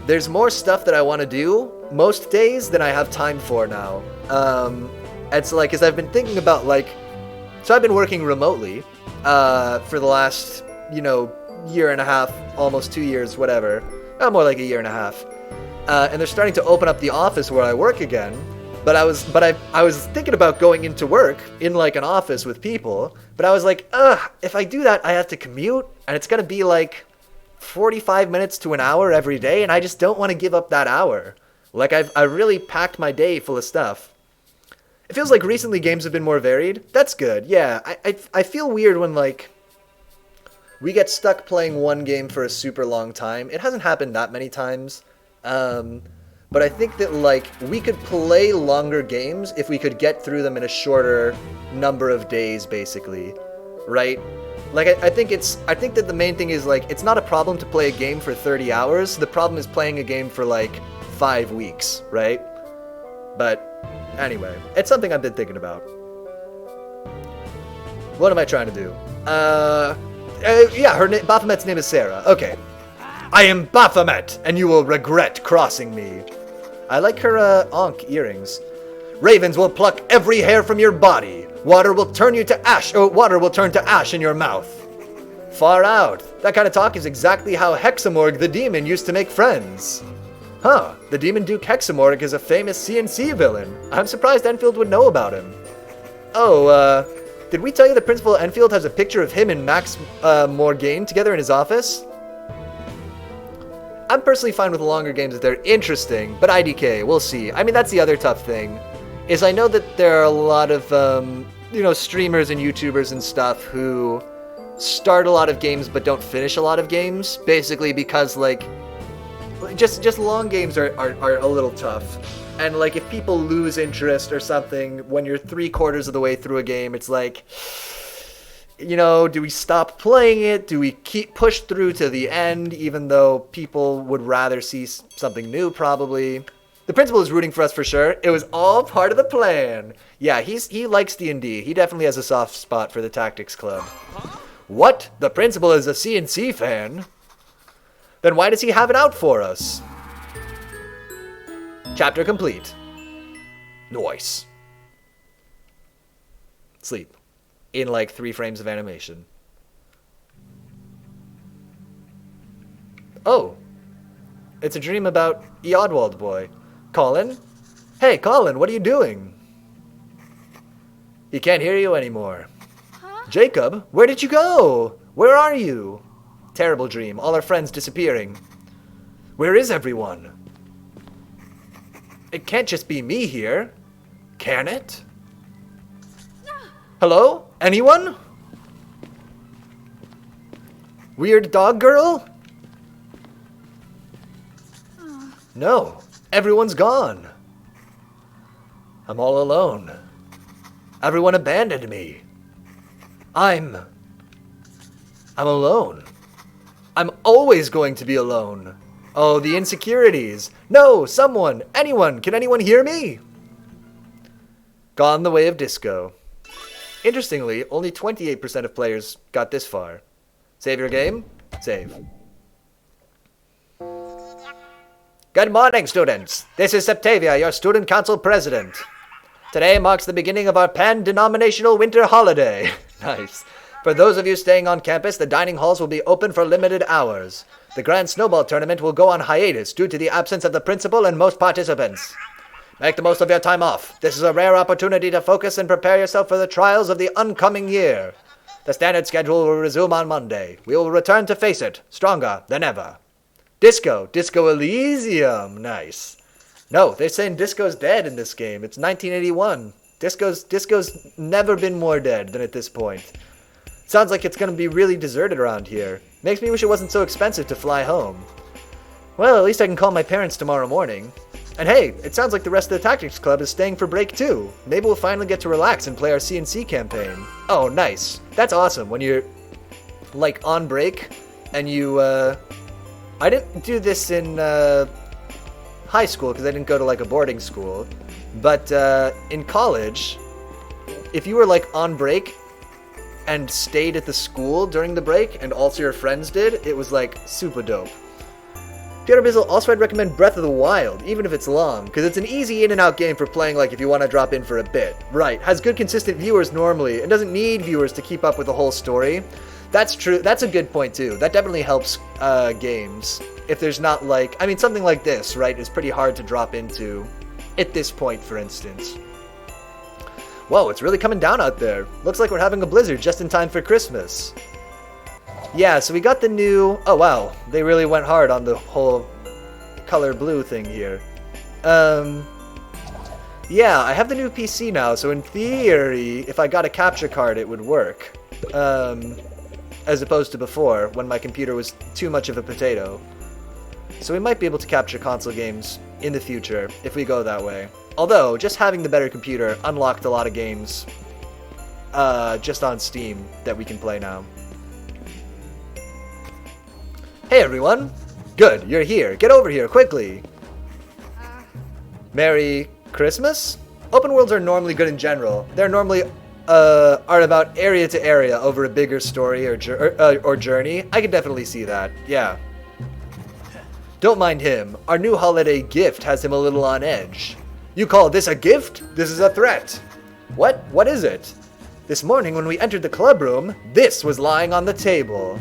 there's more stuff that I want to do most days than I have time for now. And so like, cause I've been thinking about like, so I've been working remotely for the last, you know, year and a half, almost 2 years, whatever. More like a year and a half. And they're starting to open up the office where I work again. But I was thinking about going into work in like an office with people. But I was like, if I do that, I have to commute, and it's gonna be like 45 minutes to an hour every day, and I just don't want to give up that hour. Like I really packed my day full of stuff. It feels like recently games have been more varied. That's good. Yeah, I feel weird when like we get stuck playing one game for a super long time. It hasn't happened that many times. But I think that like we could play longer games if we could get through them in a shorter number of days, basically. Right? Like I think that the main thing is like it's not a problem to play a game for 30 hours. The problem is playing a game for like 5 weeks, right? But anyway, it's something I've been thinking about. What am I trying to do? Yeah, Baphomet's name is Sarah. Okay. I am Baphomet, and you will regret crossing me. I like her, Ankh earrings. Ravens will pluck every hair from your body. Water will turn you to ash. Oh, water will turn to ash in your mouth. Far out. That kind of talk is exactly how Hexamorg the demon used to make friends. Huh. The demon Duke Hexamorg is a famous CNC villain. I'm surprised Enfield would know about him. Oh, did we tell you the Principal Enfield has a picture of him and Max Morgaine together in his office? I'm personally fine with longer games if they're interesting, but IDK, we'll see. I mean, that's the other tough thing, is I know that there are a lot of, streamers and YouTubers and stuff who start a lot of games but don't finish a lot of games, basically because, like, just long games are a little tough. And, like, if people lose interest or something when you're 3/4 of the way through a game, it's like, you know, do we stop playing it? Do we keep push through to the end, even though people would rather see something new, probably? The principal is rooting for us for sure. It was all part of the plan. Yeah, he likes D&D. He definitely has a soft spot for the Tactics Club. What? The principal is a CNC fan? Then why does he have it out for us? Chapter complete. Nice. Sleep. In like 3 frames of animation. Oh. It's a dream about Eodwald boy. Colin? Hey, Colin, what are you doing? He can't hear you anymore. Huh? Jacob, where did you go? Where are you? Terrible dream. All our friends disappearing. Where is everyone? It can't just be me here. Can it? Hello? Anyone? Weird dog girl? No. Everyone's gone. I'm all alone. Everyone abandoned me. I'm alone. I'm always going to be alone. Oh, the insecurities. No, someone, anyone, can anyone hear me? Gone the way of disco. Interestingly, only 28% of players got this far. Save your game? Save. Good morning, students. This is Septavia, your student council president. Today marks the beginning of our pan-denominational winter holiday. Nice. For those of you staying on campus, the dining halls will be open for limited hours. The Grand Snowball Tournament will go on hiatus due to the absence of the principal and most participants. Make the most of your time off. This is a rare opportunity to focus and prepare yourself for the trials of the oncoming year. The standard schedule will resume on Monday. We will return to face it, stronger than ever. Disco Elysium. Nice. No, they're saying disco's dead in this game. It's 1981. Disco's never been more dead than at this point. Sounds like it's going to be really deserted around here. Makes me wish it wasn't so expensive to fly home. Well, at least I can call my parents tomorrow morning. And hey, it sounds like the rest of the Tactics Club is staying for break too. Maybe we'll finally get to relax and play our CNC campaign. Oh, nice. That's awesome when you're, like, on break and you, I didn't do this in, high school because I didn't go to, like, a boarding school. But, in college, if you were, like, on break and stayed at the school during the break, and also your friends did, it was, like, super dope. Peter Bizzle, also I'd recommend Breath of the Wild, even if it's long, because it's an easy in and out game for playing, like, if you want to drop in for a bit. Right, has good consistent viewers normally, and doesn't need viewers to keep up with the whole story. That's true, that's a good point too. That definitely helps games. If there's not, like, I mean, something like this, right, is pretty hard to drop into at this point, for instance. Whoa, it's really coming down out there. Looks like we're having a blizzard just in time for Christmas. Yeah, so we got the new... Oh, wow. They really went hard on the whole color blue thing here. Yeah, I have the new PC now, so in theory, if I got a capture card, it would work. As opposed to before, when my computer was too much of a potato. So we might be able to capture console games in the future, if we go that way. Although, just having the better computer unlocked a lot of games just on Steam that we can play now. Hey everyone! Good, you're here. Get over here, quickly! Merry Christmas? Open worlds are normally good in general. They're normally are about area to area over a bigger story or journey. I can definitely see that, yeah. Don't mind him. Our new holiday gift has him a little on edge. You call this a gift? This is a threat. What? What is it? This morning when we entered the club room, this was lying on the table.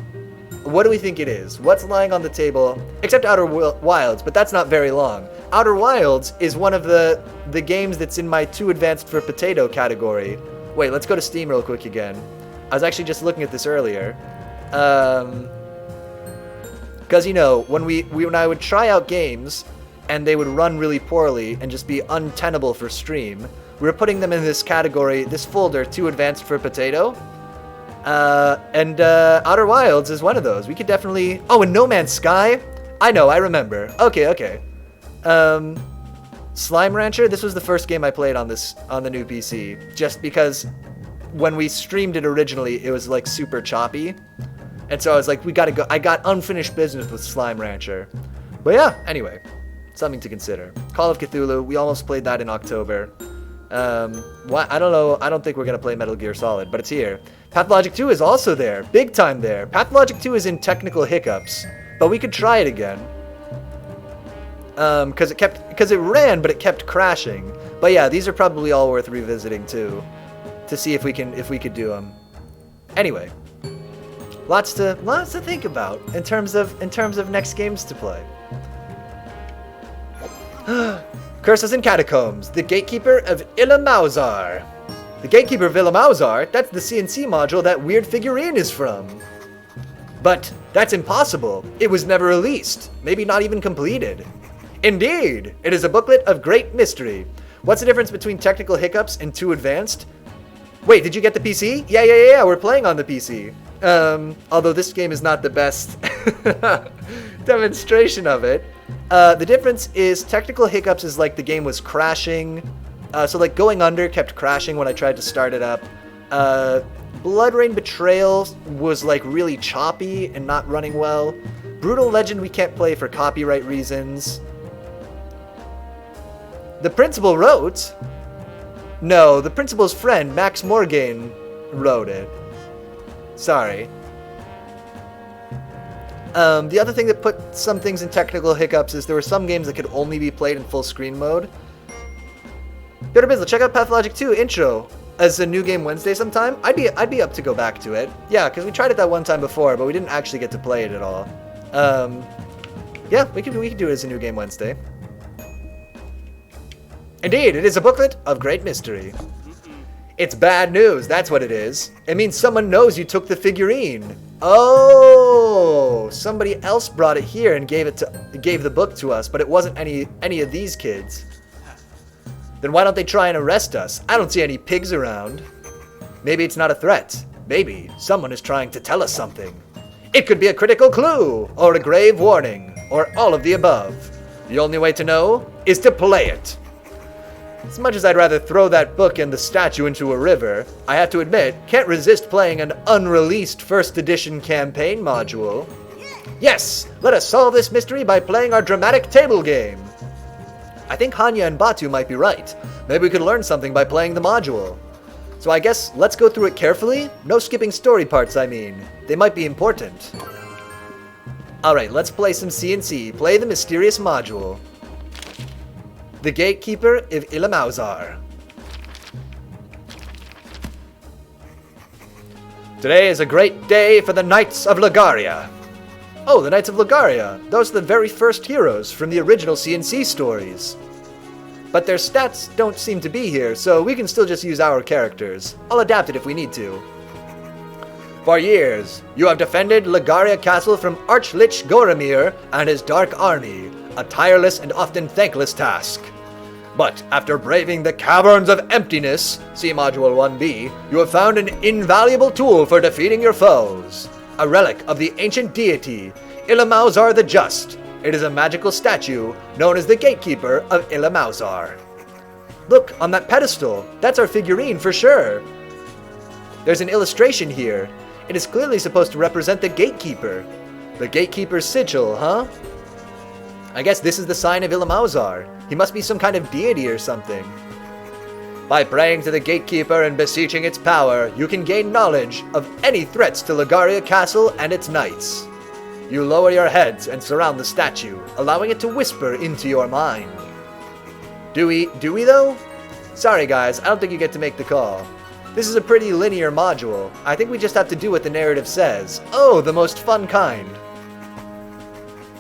What do we think it is? What's lying on the table? Except Outer Wilds, but that's not very long. Outer Wilds is one of the games that's in my too advanced for potato category. Wait, let's go to Steam real quick again. I was actually just looking at this earlier. Because, you know, when I would try out games and they would run really poorly and just be untenable for stream, we were putting them in this category, this folder, too advanced for potato. And Outer Wilds is one of those. We could definitely... Oh, and No Man's Sky? I know, I remember. Okay. Slime Rancher, this was the first game I played on the new PC. Just because when we streamed it originally, it was like super choppy. And so I was like, we gotta go. I got unfinished business with Slime Rancher. But yeah, anyway, something to consider. Call of Cthulhu, we almost played that in October. I don't know, I don't think we're gonna play Metal Gear Solid, but it's here. Pathologic 2 is also there, big time there. Pathologic 2 is in technical hiccups, but we could try it again. Because it ran, but it kept crashing. But yeah, these are probably all worth revisiting too, to see if we could do them. Anyway, lots to think about in terms of next games to play. Curses and Catacombs, the Gatekeeper of Illimauzar. The Gatekeeper of Illimauzar, that's the CNC module that weird figurine is from. But that's impossible. It was never released, maybe not even completed. Indeed, it is a booklet of great mystery. What's the difference between technical hiccups and too advanced? Wait, did you get the PC? Yeah, we're playing on the PC. Although this game is not the best demonstration of it. The difference is technical hiccups is like the game was crashing. So like Going Under kept crashing when I tried to start it up. Blood Rain Betrayal was like really choppy and not running well. Brutal Legend we can't play for copyright reasons. The principal wrote? No, the principal's friend, Max Morgan, wrote it. Sorry. The other thing that put some things in technical hiccups is there were some games that could only be played in full screen mode. Peter Bizzle, check out Pathologic 2 intro as a new game Wednesday sometime. I'd be up to go back to it. Yeah, because we tried it that one time before, but we didn't actually get to play it at all. Yeah, we could do it as a new game Wednesday. Indeed, it is a booklet of great mystery. It's bad news, that's what it is. It means someone knows you took the figurine. Oh, somebody else brought it here and gave the book to us, but it wasn't any of these kids. Then why don't they try and arrest us? I don't see any pigs around. Maybe it's not a threat. Maybe someone is trying to tell us something. It could be a critical clue, or a grave warning, or all of the above. The only way to know is to play it. As much as I'd rather throw that book and the statue into a river, I have to admit, can't resist playing an unreleased first edition campaign module. Yes, let us solve this mystery by playing our dramatic table game. I think Hanya and Batu might be right. Maybe we could learn something by playing the module. So I guess let's go through it carefully. No skipping story parts, I mean. They might be important. Alright, let's play some C&C. Play the mysterious module. The Gatekeeper of Ilamauzar. Today is a great day for the Knights of Lagaria. Oh, the Knights of Lagaria. Those are the very first heroes from the original C&C stories. But their stats don't seem to be here, so we can still just use our characters. I'll adapt it if we need to. For years, you have defended Lagaria Castle from Archlich Goramir and his dark army, a tireless and often thankless task. But after braving the caverns of emptiness, see Module 1B, you have found an invaluable tool for defeating your foes. A relic of the ancient deity, Ilamauzar the Just. It is a magical statue known as the Gatekeeper of Ilamauzar. Look, on that pedestal, that's our figurine for sure. There's an illustration here. It is clearly supposed to represent the Gatekeeper. The Gatekeeper's sigil, huh? I guess this is the sign of Ilamauzar. He must be some kind of deity or something. By praying to the Gatekeeper and beseeching its power, you can gain knowledge of any threats to Lagaria Castle and its knights. You lower your heads and surround the statue, allowing it to whisper into your mind. Do we though? Sorry guys, I don't think you get to make the call. This is a pretty linear module. I think we just have to do what the narrative says. Oh, the most fun kind.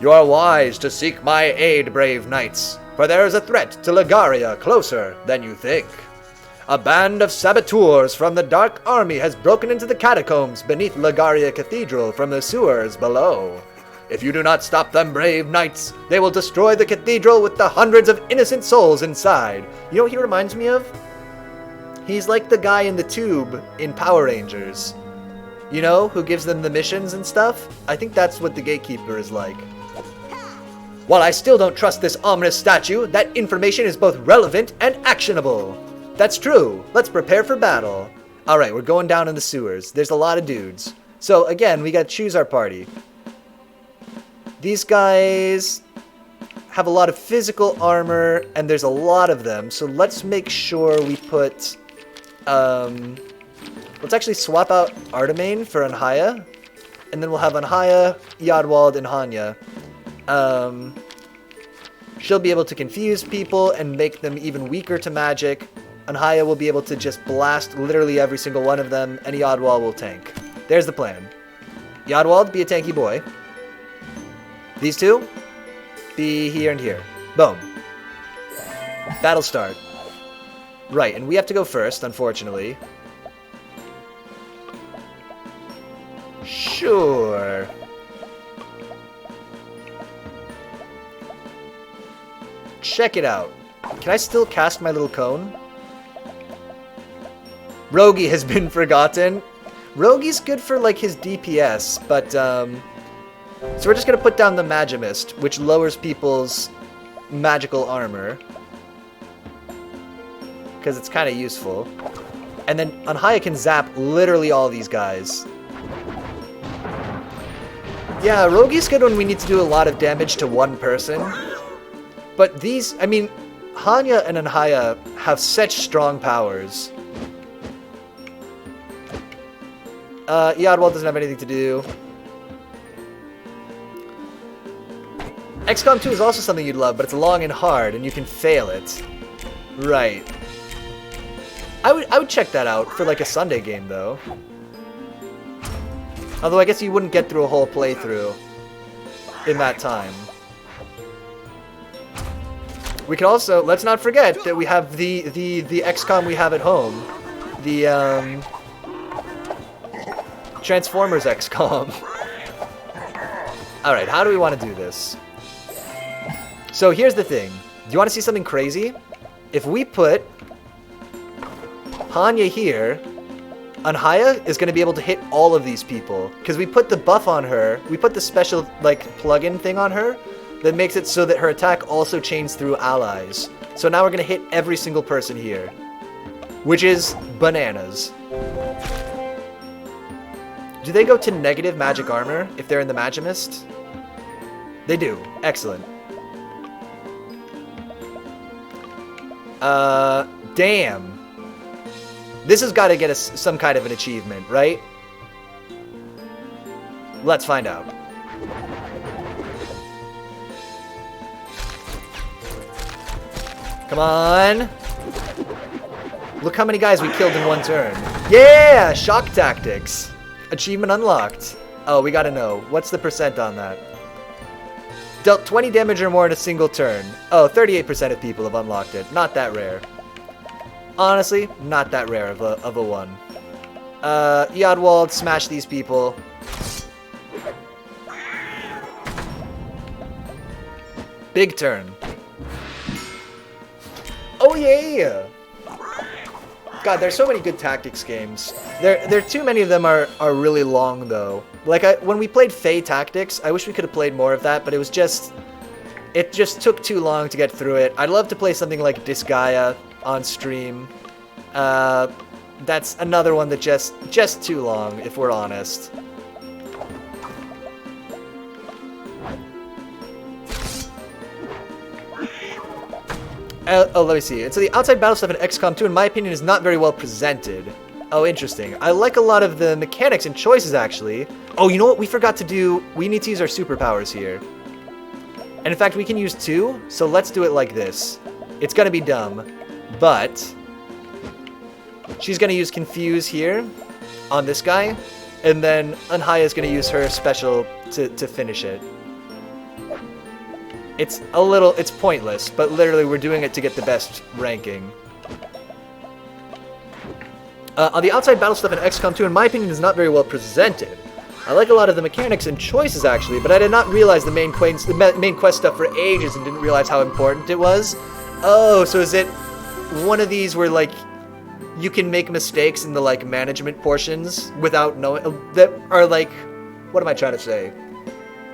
You are wise to seek my aid, brave knights, for there is a threat to Lagaria closer than you think. A band of saboteurs from the Dark Army has broken into the catacombs beneath Lagaria Cathedral from the sewers below. If you do not stop them, brave knights, they will destroy the cathedral with the hundreds of innocent souls inside. You know what he reminds me of? He's like the guy in the tube in Power Rangers. You know, who gives them the missions and stuff? I think that's what the Gatekeeper is like. While I still don't trust this ominous statue, that information is both relevant and actionable. That's true. Let's prepare for battle. Alright, we're going down in the sewers. There's a lot of dudes. So, again, we gotta choose our party. These guys have a lot of physical armor, and there's a lot of them, so let's make sure we put... let's actually swap out Artemane for Anhaya, and then we'll have Anhaya, Yadwald, and Hanya. She'll be able to confuse people and make them even weaker to magic. Anhaya will be able to just blast literally every single one of them, and Yadwald will tank. There's the plan. Yadwald, be a tanky boy. These two, be here and here. Boom. Battle start. Right, and we have to go first, unfortunately. Sure. Check it out. Can I still cast my little cone? Rogi has been forgotten. Rogi's good for, like, his DPS, but, so we're just gonna put down the Magimist, which lowers people's magical armor. Because it's kind of useful. And then Anhaya can zap literally all these guys. Yeah, Rogi's good when we need to do a lot of damage to one person. But these, I mean, Hanya and Anhaya have such strong powers. Yadwald doesn't have anything to do. XCOM 2 is also something you'd love, but it's long and hard, and you can fail it. Right. I would check that out for like a Sunday game though. Although I guess you wouldn't get through a whole playthrough in that time. We can also, let's not forget that we have the XCOM we have at home. The Transformers XCOM. Alright, how do we want to do this? So here's the thing. Do you want to see something crazy? If we put Hanya here, Anhaya is going to be able to hit all of these people. Because we put the buff on her, we put the special, like, plug-in thing on her that makes it so that her attack also chains through allies. So now we're going to hit every single person here. Which is bananas. Do they go to negative magic armor if they're in the Magimist? They do. Excellent. Damn. This has got to get us some kind of an achievement, right? Let's find out. Come on. Look how many guys we killed in one turn. Yeah! Shock tactics. Achievement unlocked. Oh, we gotta know. What's the percent on that? Dealt 20 damage or more in a single turn. Oh, 38% of people have unlocked it. Not that rare. Honestly, not that rare of a one. Yodwald, smash these people. Big turn. Oh yeah! God, there's so many good tactics games. There too many of them are really long though. Like when we played Fey Tactics, I wish we could have played more of that, but it just took too long to get through it. I'd love to play something like Disgaea on stream. That's another one that just too long, if we're honest. Oh, let me see. So the outside battle stuff in XCOM 2, in my opinion, is not very well presented. Oh, interesting. I like a lot of the mechanics and choices, actually. Oh, you know what we forgot to do? We need to use our superpowers here. And in fact, we can use two, so let's do it like this. It's gonna be dumb, but she's gonna use Confuse here on this guy, and then Anhaya's gonna use her special to finish it. It's pointless, but literally we're doing it to get the best ranking. On the outside battle stuff in XCOM 2, in my opinion, is not very well presented. I like a lot of the mechanics and choices, actually, but I did not realize the main quest stuff for ages and didn't realize how important it was. Oh, so is it one of these where, like, you can make mistakes in the, like, management portions without knowing, that are, like, what am I trying to say?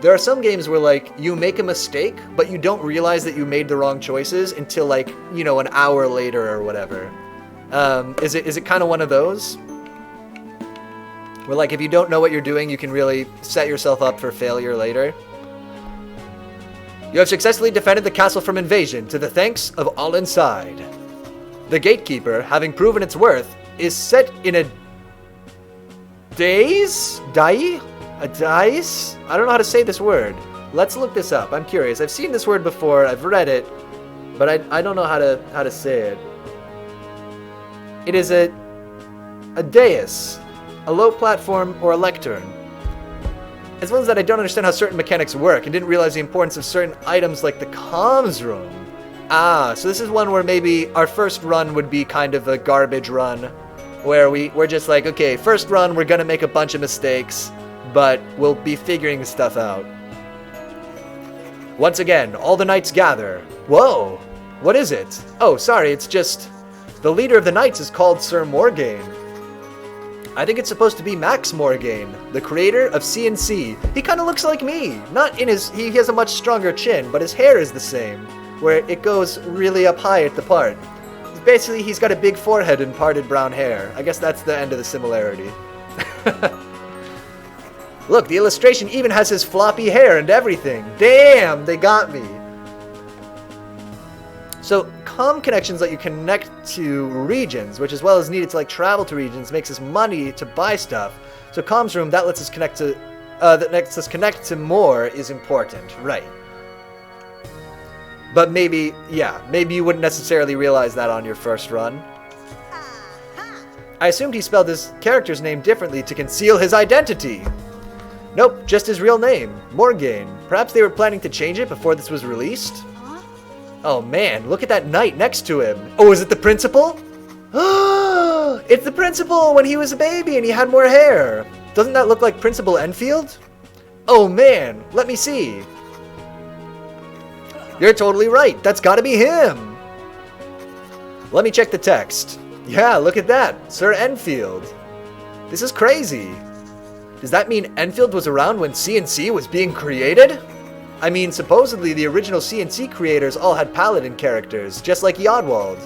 There are some games where, like, you make a mistake, but you don't realize that you made the wrong choices until, like, you know, an hour later or whatever. Is it kind of one of those? Where, like, if you don't know what you're doing, you can really set yourself up for failure later. You have successfully defended the castle from invasion, to the thanks of all inside. The gatekeeper, having proven its worth, is set in a daze? A dice? I don't know how to say this word. Let's look this up. I'm curious. I've seen this word before. I've read it, but I don't know how to say it. It is a dais, a low platform, or a lectern. As well as that, I don't understand how certain mechanics work and didn't realize the importance of certain items like the comms room. Ah, so this is one where maybe our first run would be kind of a garbage run, where we're just like, okay, first run, we're gonna make a bunch of mistakes, but we'll be figuring stuff out. Once again, all the knights gather. Whoa! What is it? Oh, sorry, it's just... The leader of the knights is called Sir Morgaine. I think it's supposed to be Max Morgaine, the creator of CNC. He kind of looks like me. Not in his... He has a much stronger chin, but his hair is the same, where it goes really up high at the part. Basically, he's got a big forehead and parted brown hair. I guess that's the end of the similarity. Look, the illustration even has his floppy hair and everything. Damn, they got me. So, comm connections let you connect to regions, which as well as needed to like travel to regions, makes us money to buy stuff. So comms room, that lets us connect to more is important, right. But maybe, yeah, maybe you wouldn't necessarily realize that on your first run. I assumed he spelled his character's name differently to conceal his identity. Nope, just his real name, Morgaine. Perhaps they were planning to change it before this was released? Oh man, look at that knight next to him. Oh, is it the principal? It's the principal when he was a baby and he had more hair. Doesn't that look like Principal Enfield? Oh man, let me see. You're totally right, that's gotta be him. Let me check the text. Yeah, look at that, Sir Enfield. This is crazy. Does that mean Enfield was around when C&C was being created? I mean, supposedly the original C&C creators all had paladin characters, just like Yodwald.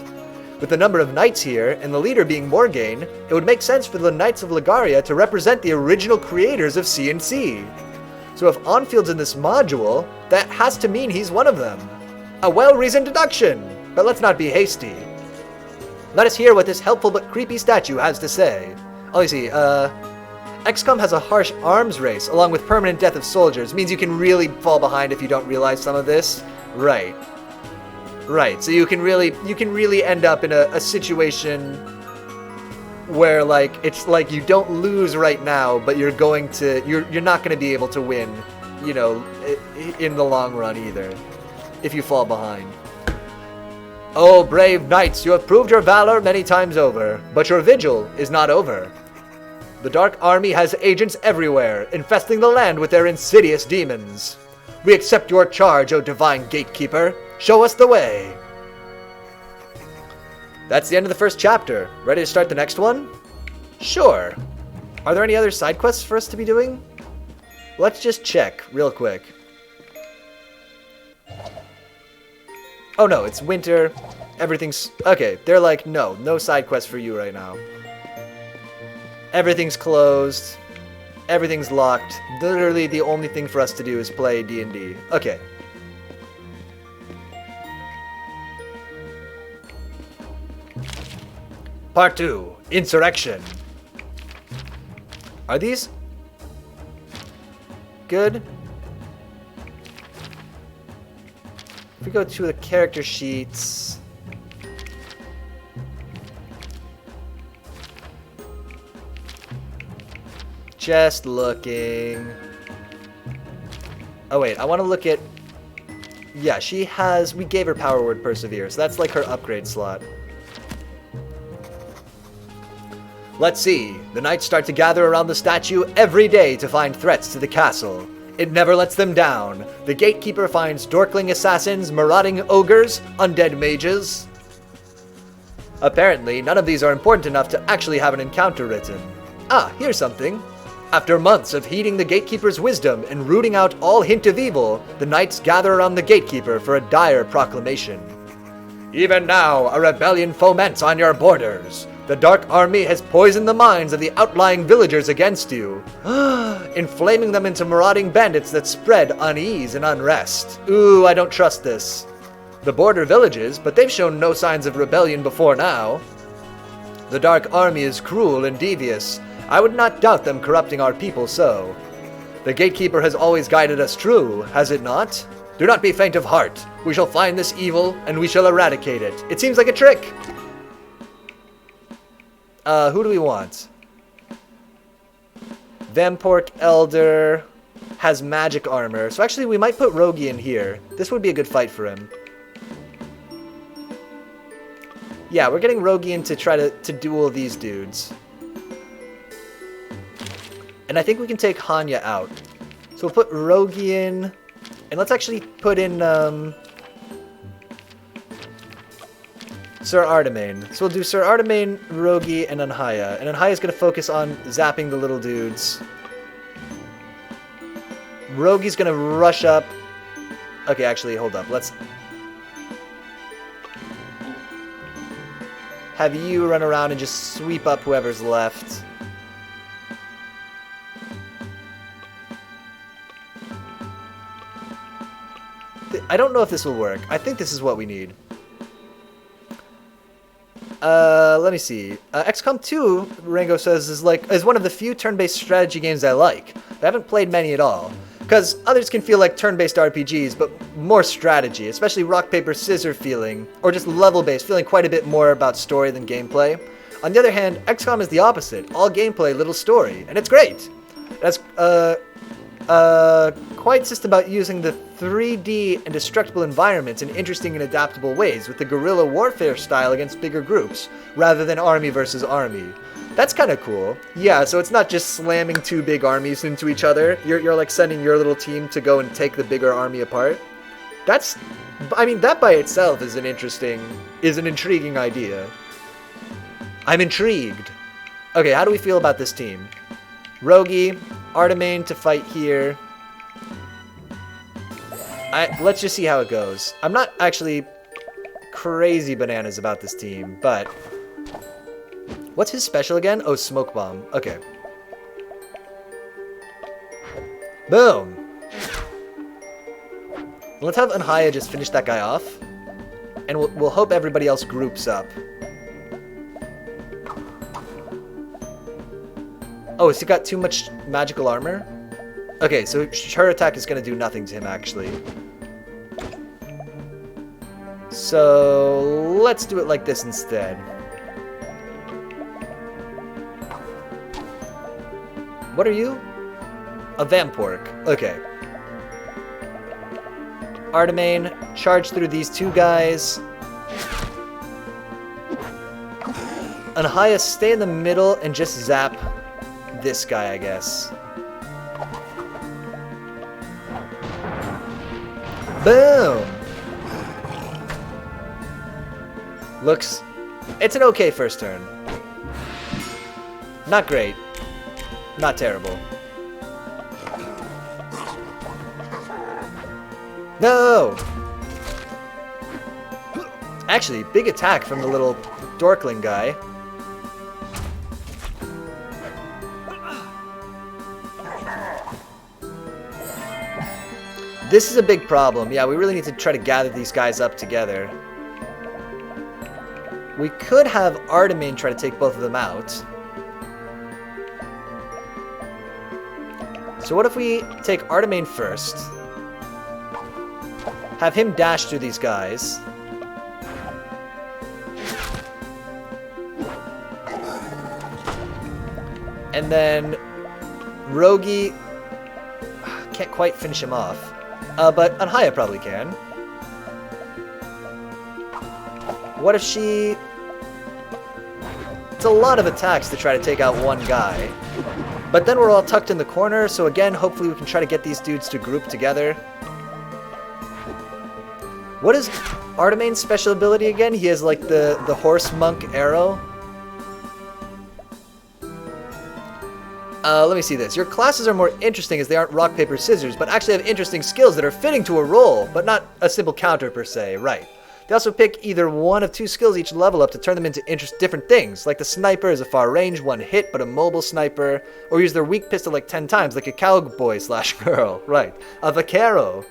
With the number of knights here, and the leader being Morgaine, it would make sense for the Knights of Lagaria to represent the original creators of C&C. So if Enfield's in this module, that has to mean he's one of them. A well-reasoned deduction, but let's not be hasty. Let us hear what this helpful but creepy statue has to say. Oh, you see, XCOM has a harsh arms race, along with permanent death of soldiers. Means you can really fall behind if you don't realize some of this. Right. Right, so you can really end up in a situation where, like, it's like you don't lose right now, but you're not gonna be able to win, you know, in the long run either, if you fall behind. Oh, brave knights, you have proved your valor many times over, but your vigil is not over. The Dark Army has agents everywhere, infesting the land with their insidious demons. We accept your charge, O divine gatekeeper. Show us the way. That's the end of the first chapter. Ready to start the next one? Sure. Are there any other side quests for us to be doing? Let's just check real quick. Oh no, it's winter. Everything's... Okay, they're like, no side quests for you right now. Everything's closed. Everything's locked. Literally the only thing for us to do is play D&D. Okay. Part 2. Insurrection. Are these good? If we go to the character sheets... Just looking. Oh wait, I want to look at... Yeah, she has... We gave her Power Word Persevere, so that's like her upgrade slot. Let's see. The knights start to gather around the statue every day to find threats to the castle. It never lets them down. The gatekeeper finds dorkling assassins, marauding ogres, undead mages. Apparently, none of these are important enough to actually have an encounter written. Ah, here's something. After months of heeding the gatekeeper's wisdom and rooting out all hint of evil, the knights gather around the gatekeeper for a dire proclamation. Even now, a rebellion foments on your borders. The Dark Army has poisoned the minds of the outlying villagers against you, inflaming them into marauding bandits that spread unease and unrest. Ooh, I don't trust this. The border villages, but they've shown no signs of rebellion before now. The Dark Army is cruel and devious. I would not doubt them corrupting our people so. The gatekeeper has always guided us true, has it not? Do not be faint of heart. We shall find this evil, and we shall eradicate it. It seems like a trick. Who do we want? Vampork Elder has magic armor. So actually, we might put Rogi in here. This would be a good fight for him. Yeah, we're getting Rogi in to try to duel these dudes. And I think we can take Hanya out. So we'll put Rogi in. And let's actually put in, Sir Artemain. So we'll do Sir Artemain, Rogi, and Anhaya. And Anhaya's going to focus on zapping the little dudes. Rogi's going to rush up. Okay, actually, hold up. Let's have you run around and just sweep up whoever's left. I don't know if this will work. I think this is what we need. Let me see. XCOM 2, Rango says, is one of the few turn-based strategy games I like. I haven't played many at all. Because others can feel like turn-based RPGs, but more strategy, especially rock, paper, scissors feeling, or just level-based, feeling quite a bit more about story than gameplay. On the other hand, XCOM is the opposite. All gameplay, little story, and it's great. That's quite system about using the 3D and destructible environments in interesting and adaptable ways with the guerrilla warfare style against bigger groups, rather than army versus army. That's kind of cool. Yeah, so it's not just slamming two big armies into each other. You're like sending your little team to go and take the bigger army apart. I mean, that by itself is an intriguing idea. I'm intrigued. Okay, how do we feel about this team? Rogi, Artemain to fight here. Let's just see how it goes. I'm not actually crazy bananas about this team, but... What's his special again? Oh, Smoke Bomb. Okay. Boom! Let's have Anhaya just finish that guy off. And we'll hope everybody else groups up. Oh, has he got too much magical armor? Okay, so her attack is going to do nothing to him, actually. So, let's do it like this instead. What are you? A Vampork. Okay. Artemain, charge through these two guys. Anhaya, stay in the middle and just zap this guy, I guess. Boom! Looks... It's an okay first turn. Not great. Not terrible. No! Actually, big attack from the little Dorkling guy. This is a big problem. Yeah, we really need to try to gather these guys up together. We could have Artemain try to take both of them out. So what if we take Artemain first? Have him dash through these guys. And then Rogi can't quite finish him off. But Anhaya probably can. What if she... It's a lot of attacks to try to take out one guy. But then we're all tucked in the corner, so again, hopefully we can try to get these dudes to group together. What is Artemain's special ability again? He has like the horse monk arrow. Let me see this. Your classes are more interesting as they aren't rock, paper, scissors, but actually have interesting skills that are fitting to a role, but not a simple counter per se, right. They also pick either one of two skills each level up to turn them into different things, like the sniper is a far range, one hit, but a mobile sniper, or use their weak pistol like 10 times, like a cowboy/girl, right. A vaquero.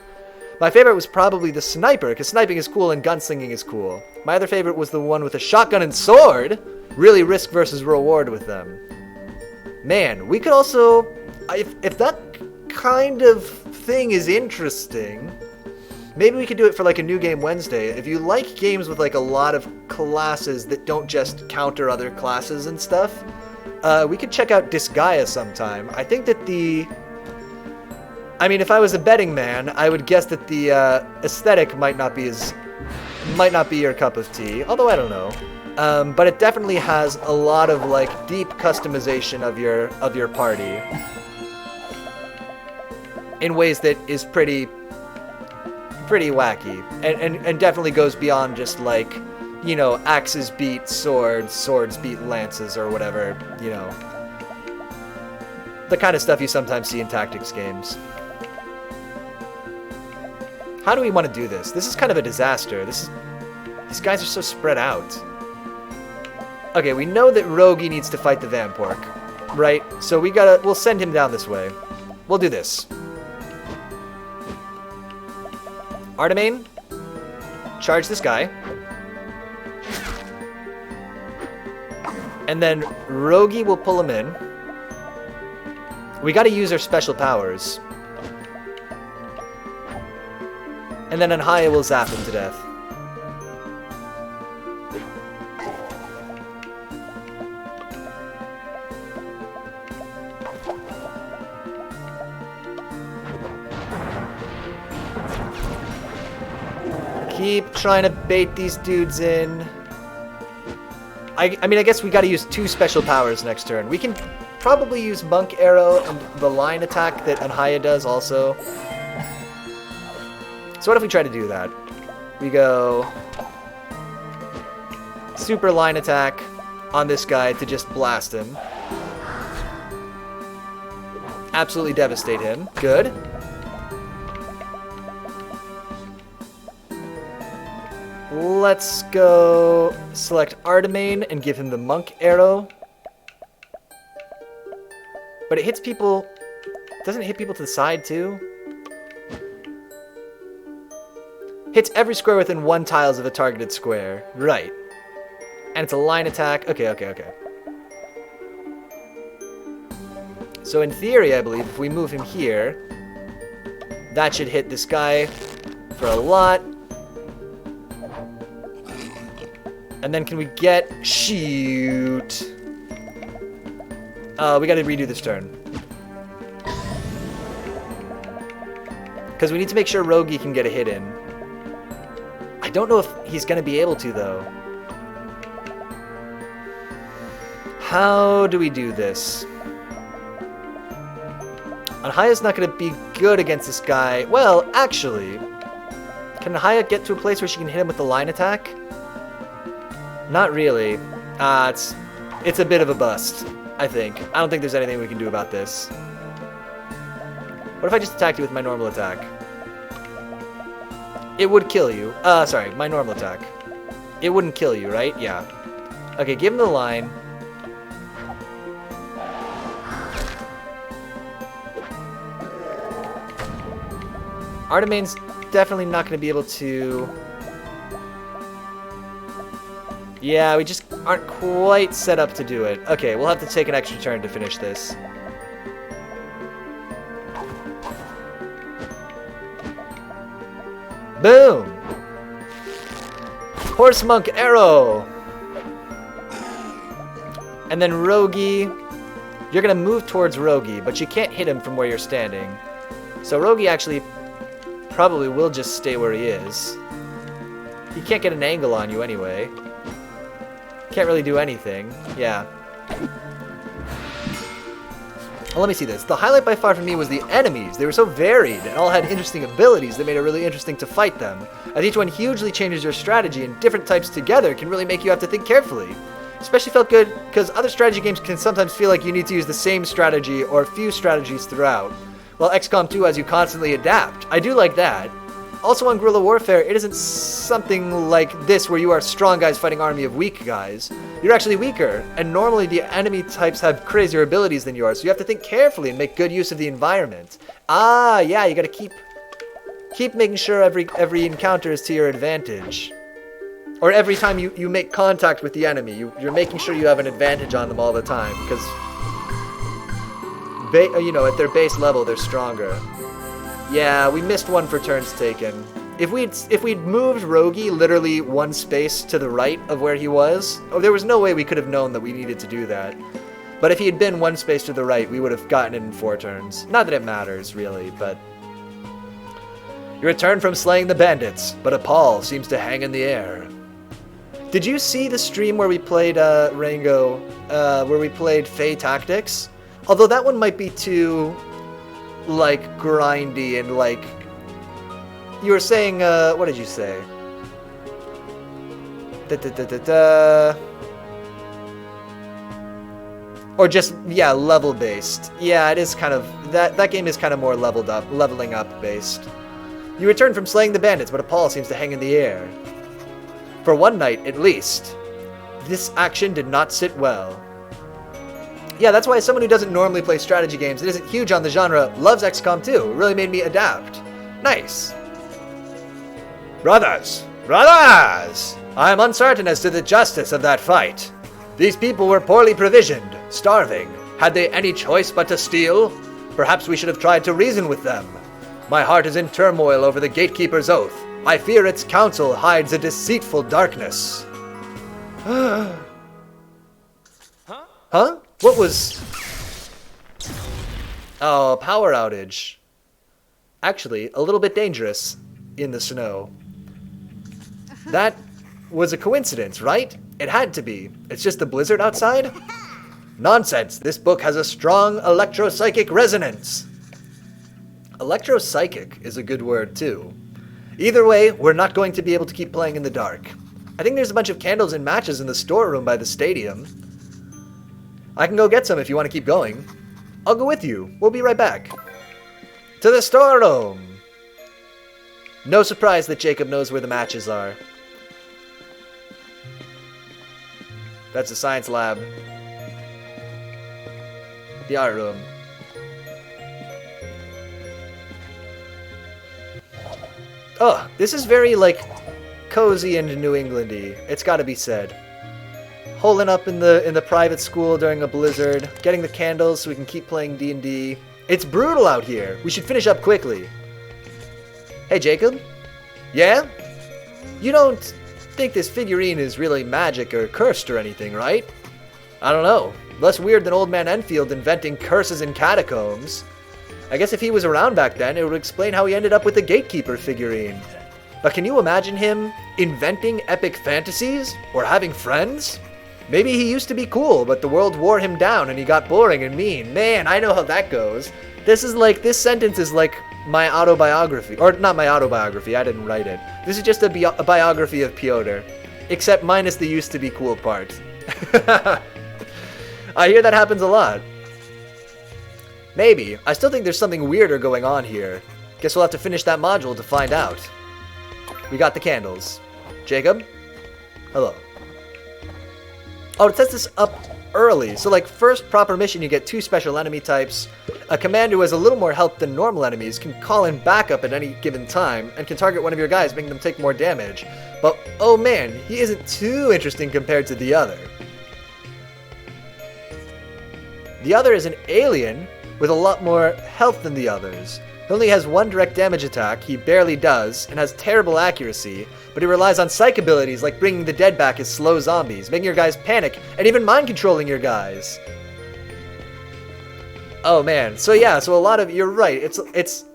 My favorite was probably the sniper, because sniping is cool and gunslinging is cool. My other favorite was the one with a shotgun and sword. Really risk versus reward with them. Man, we could also, if that kind of thing is interesting, maybe we could do it for like a New Game Wednesday. If you like games with like a lot of classes that don't just counter other classes and stuff, we could check out Disgaea sometime. I think that I mean, if I was a betting man, I would guess that the aesthetic might not be your cup of tea, although I don't know. But it definitely has a lot of like deep customization of your party in ways that is pretty wacky and definitely goes beyond just like, you know, axes beat swords, swords beat lances or whatever, you know, the kind of stuff you sometimes see in tactics games. How do we want to do this? This is kind of a disaster. These guys are so spread out. Okay, we know that Rogi needs to fight the Vampork, right? So we'll send him down this way. We'll do this. Artemain, charge this guy. And then Rogi will pull him in. We gotta use our special powers. And then Anhaya will zap him to death. Keep trying to bait these dudes in. I mean, I guess we gotta use 2 special powers next turn. We can probably use Monk Arrow and the line attack that Anhaya does also. So what if we try to do that? We go super line attack on this guy to just blast him. Absolutely devastate him. Good. Let's go select Artemane and give him the Monk Arrow. But it hits people... Doesn't it hit people to the side too? Hits every square within 1 tiles of a targeted square. Right. And it's a line attack. Okay. So in theory, I believe, if we move him here, that should hit this guy for a lot. And then can we get... Shoot. We gotta redo this turn. Because we need to make sure Rogi can get a hit in. I don't know if he's gonna be able to, though. How do we do this? Anhaya's not gonna be good against this guy. Well, actually, can Anhaya get to a place where she can hit him with the line attack? Not really. It's a bit of a bust, I think. I don't think there's anything we can do about this. What if I just attacked you with my normal attack? It would kill you. Sorry, my normal attack. It wouldn't kill you, right? Yeah. Okay, give him the line. Artemane's definitely not going to be able to... Yeah, we just aren't quite set up to do it. Okay, we'll have to take an extra turn to finish this. Boom! Horse Monk Arrow! And then Rogi. You're going to move towards Rogi, but you can't hit him from where you're standing. So Rogi actually probably will just stay where he is. He can't get an angle on you anyway. Can't really do anything. Yeah. Well, let me see this. The highlight by far for me was the enemies. They were so varied and all had interesting abilities that made it really interesting to fight them. As each one hugely changes your strategy, and different types together can really make you have to think carefully. Especially felt good because other strategy games can sometimes feel like you need to use the same strategy or a few strategies throughout, while XCOM 2 has you constantly adapt. I do like that. Also on Guerrilla Warfare, it isn't something like this where you are strong guys fighting an army of weak guys. You're actually weaker, and normally the enemy types have crazier abilities than yours, so you have to think carefully and make good use of the environment. Ah, yeah, you gotta keep making sure every encounter is to your advantage. Or every time you make contact with the enemy, you're making sure you have an advantage on them all the time, because, you know, at their base level, they're stronger. Yeah, we missed one for turns taken. If we'd moved Rogi literally 1 space to the right of where he was, there was no way we could have known that we needed to do that. But if he had been 1 space to the right, we would have gotten it in 4 turns. Not that it matters, really, but... You return from slaying the bandits, but a pall seems to hang in the air. Did you see the stream where we played, Rango, where we played Fey Tactics? Although that one might be too... like, grindy and, like... You were saying, what did you say? Or just, yeah, level-based. Yeah, it is kind of... That game is kind of more leveling up based. You return from slaying the bandits, but a pall seems to hang in the air. For one night, at least. This action did not sit well. Yeah, that's why someone who doesn't normally play strategy games and isn't huge on the genre loves XCOM 2. It really made me adapt. Nice. Brothers! Brothers! I am uncertain as to the justice of that fight. These people were poorly provisioned, starving. Had they any choice but to steal? Perhaps we should have tried to reason with them. My heart is in turmoil over the gatekeeper's oath. I fear its counsel hides a deceitful darkness. Huh? What was... Oh, power outage. Actually, a little bit dangerous in the snow. That was a coincidence, right? It had to be. It's just a blizzard outside? Nonsense. This book has a strong electropsychic resonance. Electropsychic is a good word, too. Either way, we're not going to be able to keep playing in the dark. I think there's a bunch of candles and matches in the storeroom by the stadium. I can go get some if you want to keep going. I'll go with you. We'll be right back. To the storeroom! No surprise that Jacob knows where the matches are. That's the science lab. The art room. Oh, this is very, like, cozy and New England-y. It's gotta be said. Holing up in the private school during a blizzard, getting the candles so we can keep playing D&D. It's brutal out here. We should finish up quickly. Hey, Jacob? Yeah? You don't think this figurine is really magic or cursed or anything, right? I don't know. Less weird than Old Man Enfield inventing curses in catacombs. I guess if he was around back then, it would explain how he ended up with the Gatekeeper figurine. But can you imagine him inventing epic fantasies? Or having friends? Maybe he used to be cool, but the world wore him down and he got boring and mean. Man, I know how that goes. This sentence is like my autobiography. Or not my autobiography, I didn't write it. This is just a biography of Piotr. Except minus the used to be cool part. I hear that happens a lot. Maybe. I still think there's something weirder going on here. Guess we'll have to finish that module to find out. We got the candles. Jacob? Hello. Oh, it sets this up early. So, like, first proper mission, you get 2 special enemy types. A commander who has a little more health than normal enemies can call in backup at any given time and can target one of your guys, making them take more damage. But, oh man, he isn't too interesting compared to the other. The other is an alien with a lot more health than the others. He only has 1 direct damage attack, he barely does, and has terrible accuracy, but he relies on psych abilities like bringing the dead back as slow zombies, making your guys panic, and even mind-controlling your guys. Oh man, so yeah, so a lot of, you're right, it's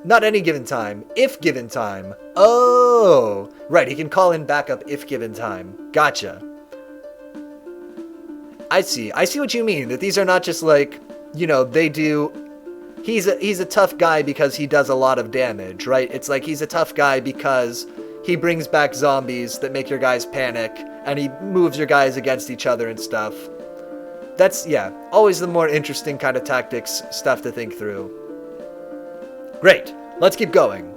not any given time, if given time. Oh, right, he can call in backup if given time. Gotcha. I see what you mean, that these are not just like, you know, they do, he's a tough guy because he does a lot of damage, right? It's like he's a tough guy because he brings back zombies that make your guys panic, and he moves your guys against each other and stuff. That's, yeah, always the more interesting kind of tactics stuff to think through. Great, let's keep going.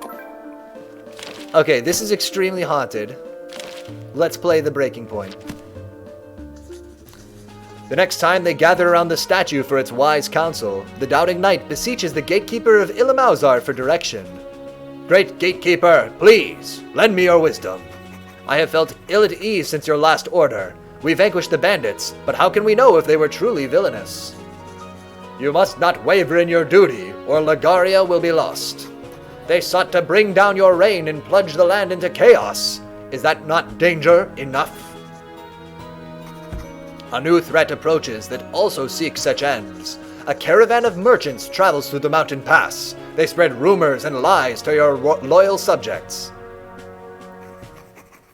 Okay, this is extremely haunted. Let's play the breaking point. The next time they gather around the statue for its wise counsel, the doubting knight beseeches the gatekeeper of Illimauzar for direction. Great gatekeeper, please, lend me your wisdom. I have felt ill at ease since your last order. We vanquished the bandits, but how can we know if they were truly villainous? You must not waver in your duty, or Lagaria will be lost. They sought to bring down your reign and plunge the land into chaos. Is that not danger enough? A new threat approaches that also seeks such ends. A caravan of merchants travels through the mountain pass. They spread rumors and lies to your loyal subjects.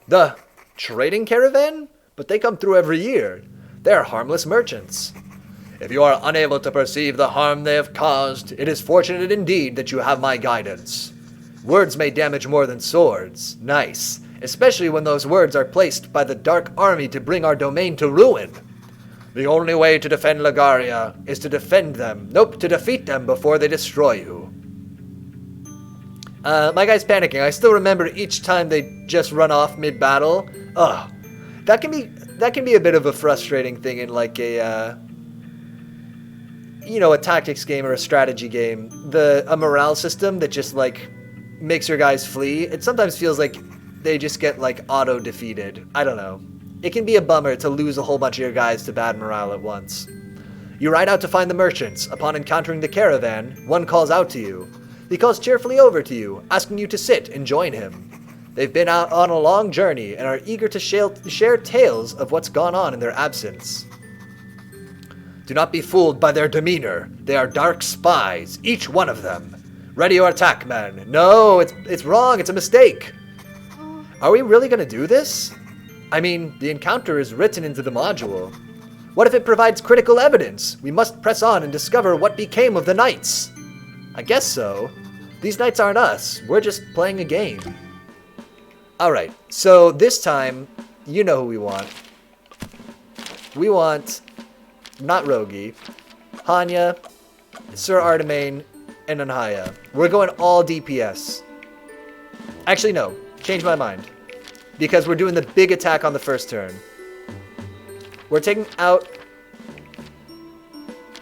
The trading caravan? But they come through every year. They're harmless merchants. If you are unable to perceive the harm they have caused, it is fortunate indeed that you have my guidance. Words may damage more than swords. Nice. Especially when those words are placed by the Dark Army to bring our domain to ruin. The only way to defend Lagaria is to defend them. Nope, to defeat them before they destroy you. My guy's panicking. I still remember each time they just run off mid-battle. Ugh. That can be a bit of a frustrating thing in like a, you know, a tactics game or a strategy game. A morale system that just like makes your guys flee. It sometimes feels like they just get like auto-defeated. I don't know. It can be a bummer to lose a whole bunch of your guys to bad morale at once. You ride out to find the merchants. Upon encountering the caravan, one calls out to you. He calls cheerfully over to you, asking you to sit and join him. They've been out on a long journey and are eager to share tales of what's gone on in their absence. Do not be fooled by their demeanor. They are dark spies, each one of them. Ready your attack, men. No, it's wrong. It's a mistake. Are we really gonna do this? I mean, the encounter is written into the module. What if it provides critical evidence? We must press on and discover what became of the knights. I guess so. These knights aren't us. We're just playing a game. Alright, so this time, you know who we want. We want, not Rogi, Hanya, Sir Artemain, and Anhaya. We're going all DPS. Actually, no. Change my mind. Because we're doing the big attack on the first turn. We're taking out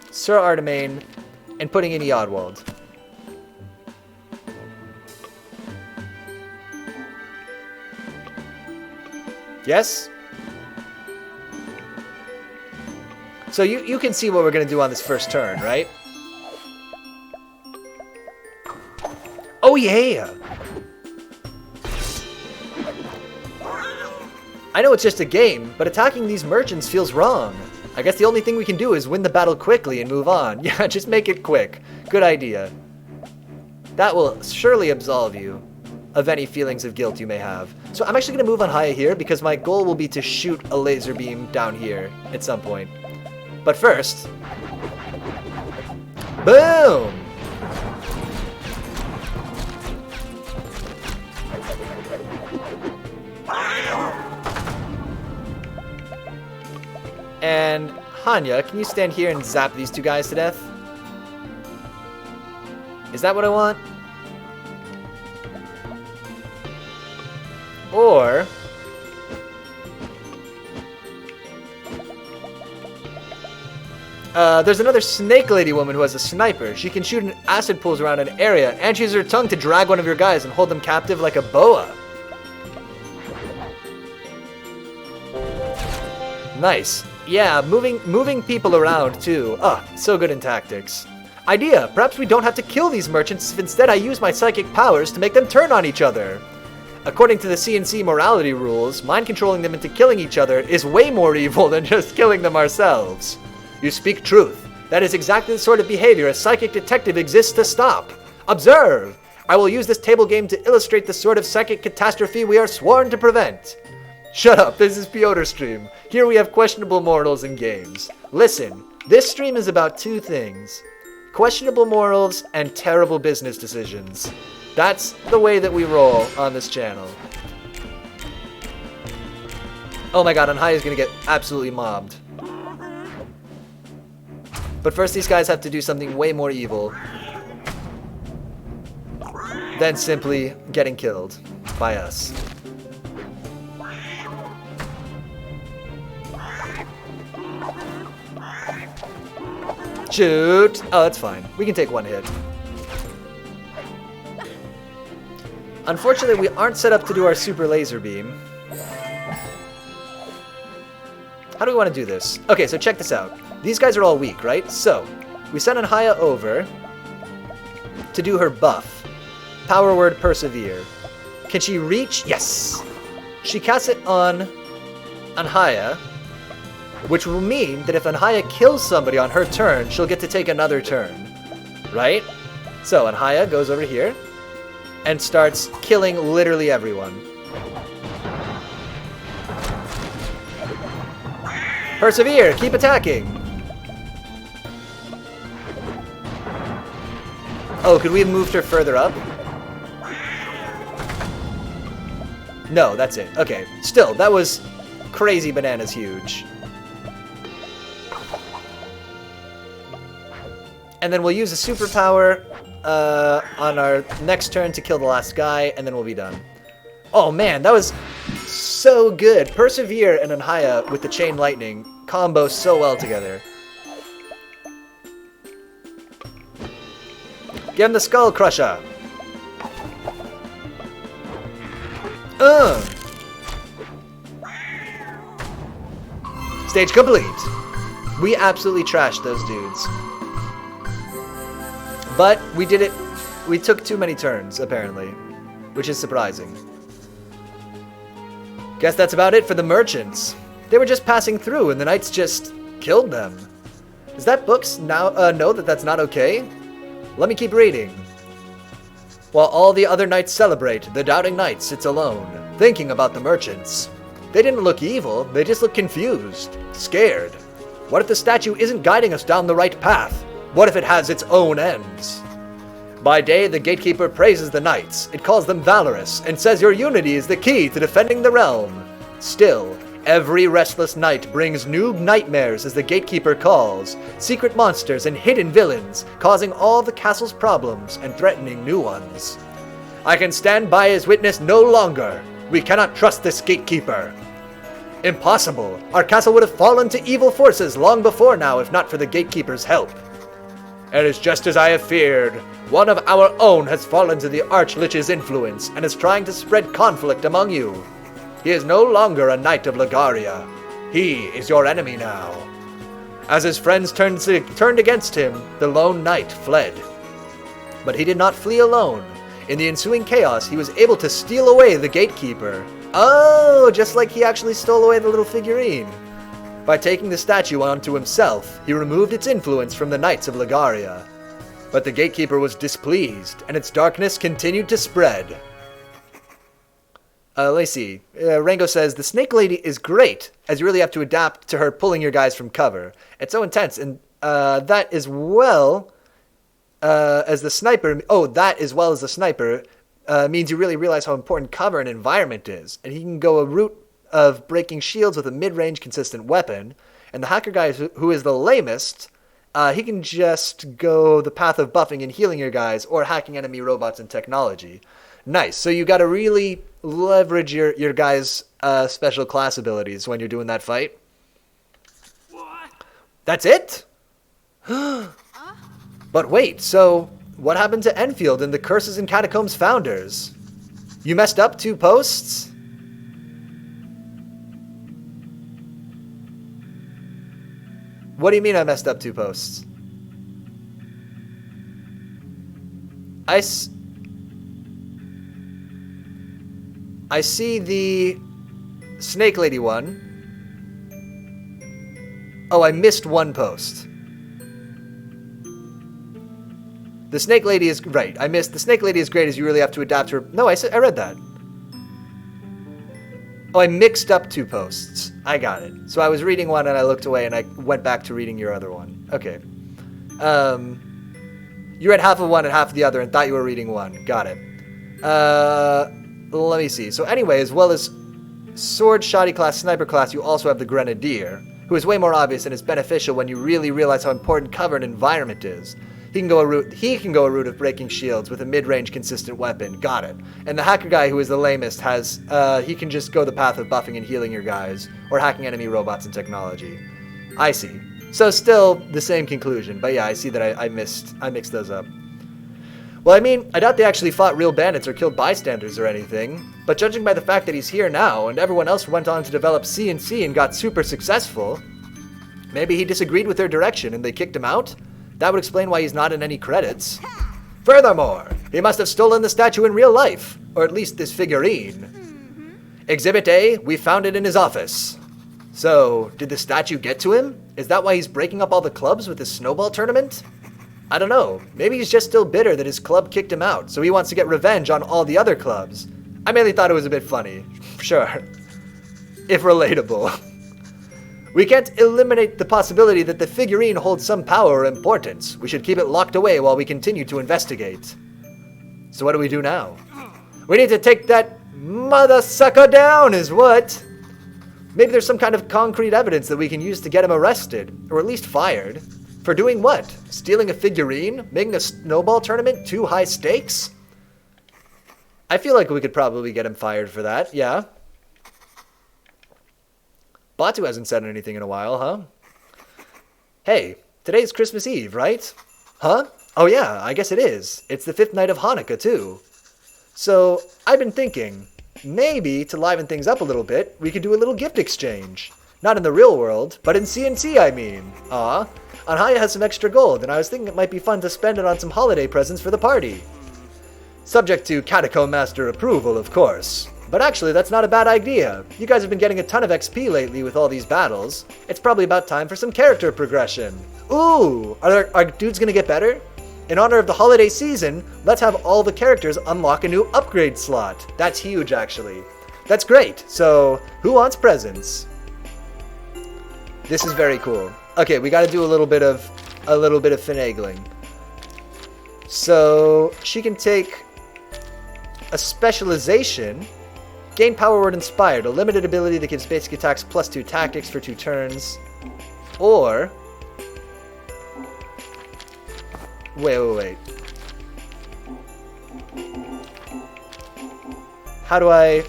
Sir Artemain and putting in Eodwald. Yes? So you can see what we're going to do on this first turn, right? Oh yeah! I know it's just a game, but attacking these merchants feels wrong. I guess the only thing we can do is win the battle quickly and move on. Yeah, just make it quick. Good idea. That will surely absolve you of any feelings of guilt you may have. So I'm actually going to move on Haya here because my goal will be to shoot a laser beam down here at some point. But first... Boom! And Hanya, can you stand here and zap these two guys to death? Is that what I want? Or... there's another snake lady woman who has a sniper. She can shoot acid pools around an area, and she uses her tongue to drag one of your guys and hold them captive like a boa. Nice. Yeah, moving people around too. Ah, so good in tactics. Idea, perhaps we don't have to kill these merchants if instead I use my psychic powers to make them turn on each other. According to the CNC morality rules, mind controlling them into killing each other is way more evil than just killing them ourselves. You speak truth. That is exactly the sort of behavior a psychic detective exists to stop. Observe! I will use this table game to illustrate the sort of psychic catastrophe we are sworn to prevent. Shut up, this is Piotr's stream. Here we have questionable morals in games. Listen, this stream is about two things. Questionable morals and terrible business decisions. That's the way that we roll on this channel. Oh my god, Anhaya is gonna get absolutely mobbed. But first these guys have to do something way more evil than simply getting killed by us. Shoot! Oh, that's fine. We can take one hit. Unfortunately, we aren't set up to do our super laser beam. How do we want to do this? Okay, so check this out. These guys are all weak, right? So, we send Anhaya over to do her buff. Power word persevere. Can she reach? Yes! She casts it on Anhaya, which will mean that if Anhaya kills somebody on her turn, she'll get to take another turn. Right? So, Anhaya goes over here and starts killing literally everyone. Persevere! Keep attacking! Oh, could we have moved her further up? No, that's it. Okay. Still, that was crazy bananas huge. And then we'll use a superpower on our next turn to kill the last guy, and then we'll be done. Oh man, that was so good. Persevere and Anhaya with the chain lightning combo so well together. Give him the Skull Crusher. Stage complete. We absolutely trashed those dudes. But we did it. We took too many turns, apparently, which is surprising. Guess that's about it for the merchants. They were just passing through, and the knights just killed them. Does that book now know that that's not okay? Let me keep reading. While all the other knights celebrate, the doubting knight sits alone, thinking about the merchants. They didn't look evil, they just looked confused, scared. What if the statue isn't guiding us down the right path? What if it has its own ends? By day, the gatekeeper praises the knights. It calls them valorous, and says your unity is the key to defending the realm. Still, every restless night brings new nightmares as the gatekeeper calls, secret monsters and hidden villains, causing all the castle's problems and threatening new ones. I can stand by as witness no longer. We cannot trust this gatekeeper. Impossible. Our castle would have fallen to evil forces long before now if not for the gatekeeper's help. It is just as I have feared. One of our own has fallen to the Archlich's influence and is trying to spread conflict among you. He is no longer a knight of Lagaria. He is your enemy now. As his friends turned against him, the lone knight fled. But he did not flee alone. In the ensuing chaos, he was able to steal away the gatekeeper. Oh, just like he actually stole away the little figurine. By taking the statue onto himself, he removed its influence from the knights of Lagaria. But the gatekeeper was displeased, and its darkness continued to spread. Let me see. Rango says, the Snake Lady is great, as you really have to adapt to her pulling your guys from cover. It's so intense, and that as well as the sniper... Oh, that as well as the sniper means you really realize how important cover and environment is. And he can go a route of breaking shields with a mid-range consistent weapon. And the hacker guy who is the lamest... he can just go the path of buffing and healing your guys, or hacking enemy robots and technology. Nice. So you got to really leverage your guys' special class abilities when you're doing that fight. That's it? But wait, so what happened to Enfield and the Curses and Catacombs founders? You messed up 2 posts? What do you mean I messed up 2 posts? I see the Snake Lady one. Oh, I missed 1 post. The Snake Lady is... Right, I missed... The Snake Lady is great as you really have to adapt to her... No, I read that. Oh, I mixed up 2 posts. I got it. So I was reading one and I looked away and I went back to reading your other one. Okay. You read half of one and half of the other and thought you were reading one. Got it. Let me see. So anyway, as well as Sword, Shoddy class, Sniper class, you also have the Grenadier, who is way more obvious and is beneficial when you really realize how important cover and environment is. He can go a route of breaking shields with a mid-range consistent weapon. Got it. And the hacker guy, who is the lamest, has he can just go the path of buffing and healing your guys, or hacking enemy robots and technology. I see. So still the same conclusion, but yeah, I see that I mixed those up. Well, I mean, I doubt they actually fought real bandits or killed bystanders or anything, but judging by the fact that he's here now, and everyone else went on to develop CNC and got super successful, maybe he disagreed with their direction and they kicked him out? That would explain why he's not in any credits. Furthermore, he must have stolen the statue in real life, or at least this figurine. Exhibit A, we found it in his office. So, did the statue get to him? Is that why he's breaking up all the clubs with his snowball tournament? I don't know. Maybe he's just still bitter that his club kicked him out, so he wants to get revenge on all the other clubs. I mainly thought it was a bit funny. Sure. If relatable. We can't eliminate the possibility that the figurine holds some power or importance. We should keep it locked away while we continue to investigate. So what do we do now? We need to take that mother sucker down is what? Maybe there's some kind of concrete evidence that we can use to get him arrested, or at least fired. For doing what? Stealing a figurine? Making a snowball tournament too high stakes? I feel like we could probably get him fired for that, yeah. Batu hasn't said anything in a while, huh? Hey, today's Christmas Eve, right? Huh? Oh yeah, I guess it is. It's the 5th night of Hanukkah, too. So, I've been thinking, maybe to liven things up a little bit, we could do a little gift exchange. Not in the real world, but in CNC, I mean. Anhaya has some extra gold, and I was thinking it might be fun to spend it on some holiday presents for the party. Subject to Catacomb Master approval, of course. But actually, that's not a bad idea. You guys have been getting a ton of XP lately with all these battles. It's probably about time for some character progression. Ooh, are dudes gonna get better? In honor of the holiday season, let's have all the characters unlock a new upgrade slot. That's huge, actually. That's great. So, who wants presents? This is very cool. Okay, we got to do a little bit of finagling. So, she can take a specialization. Gain Power Word Inspired, a limited ability that gives basic attacks +2 tactics for 2 turns. Or... Wait. How do I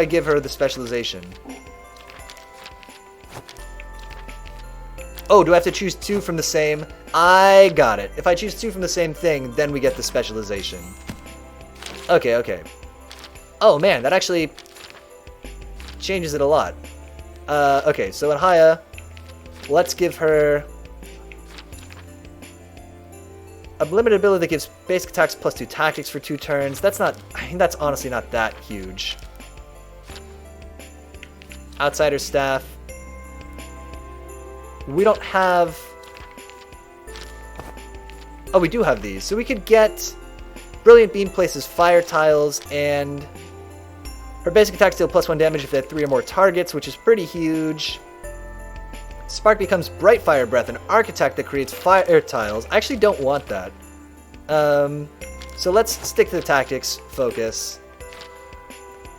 give her the specialization? Oh, do I have to choose 2 from the same? I got it. If I choose 2 from the same thing, then we get the specialization. Okay. Oh man, that actually changes it a lot. Okay, so in Haya, let's give her a limited ability that gives basic attacks +2 tactics for 2 turns. That's honestly not that huge. Outsider Staff. We don't have... Oh, we do have these. So we could get... Brilliant Beam places fire tiles, and her basic attacks deal +1 damage if they have 3 or more targets, which is pretty huge. Spark becomes Bright Fire Breath, an arc attack that creates fire tiles. I actually don't want that. So let's stick to the tactics focus.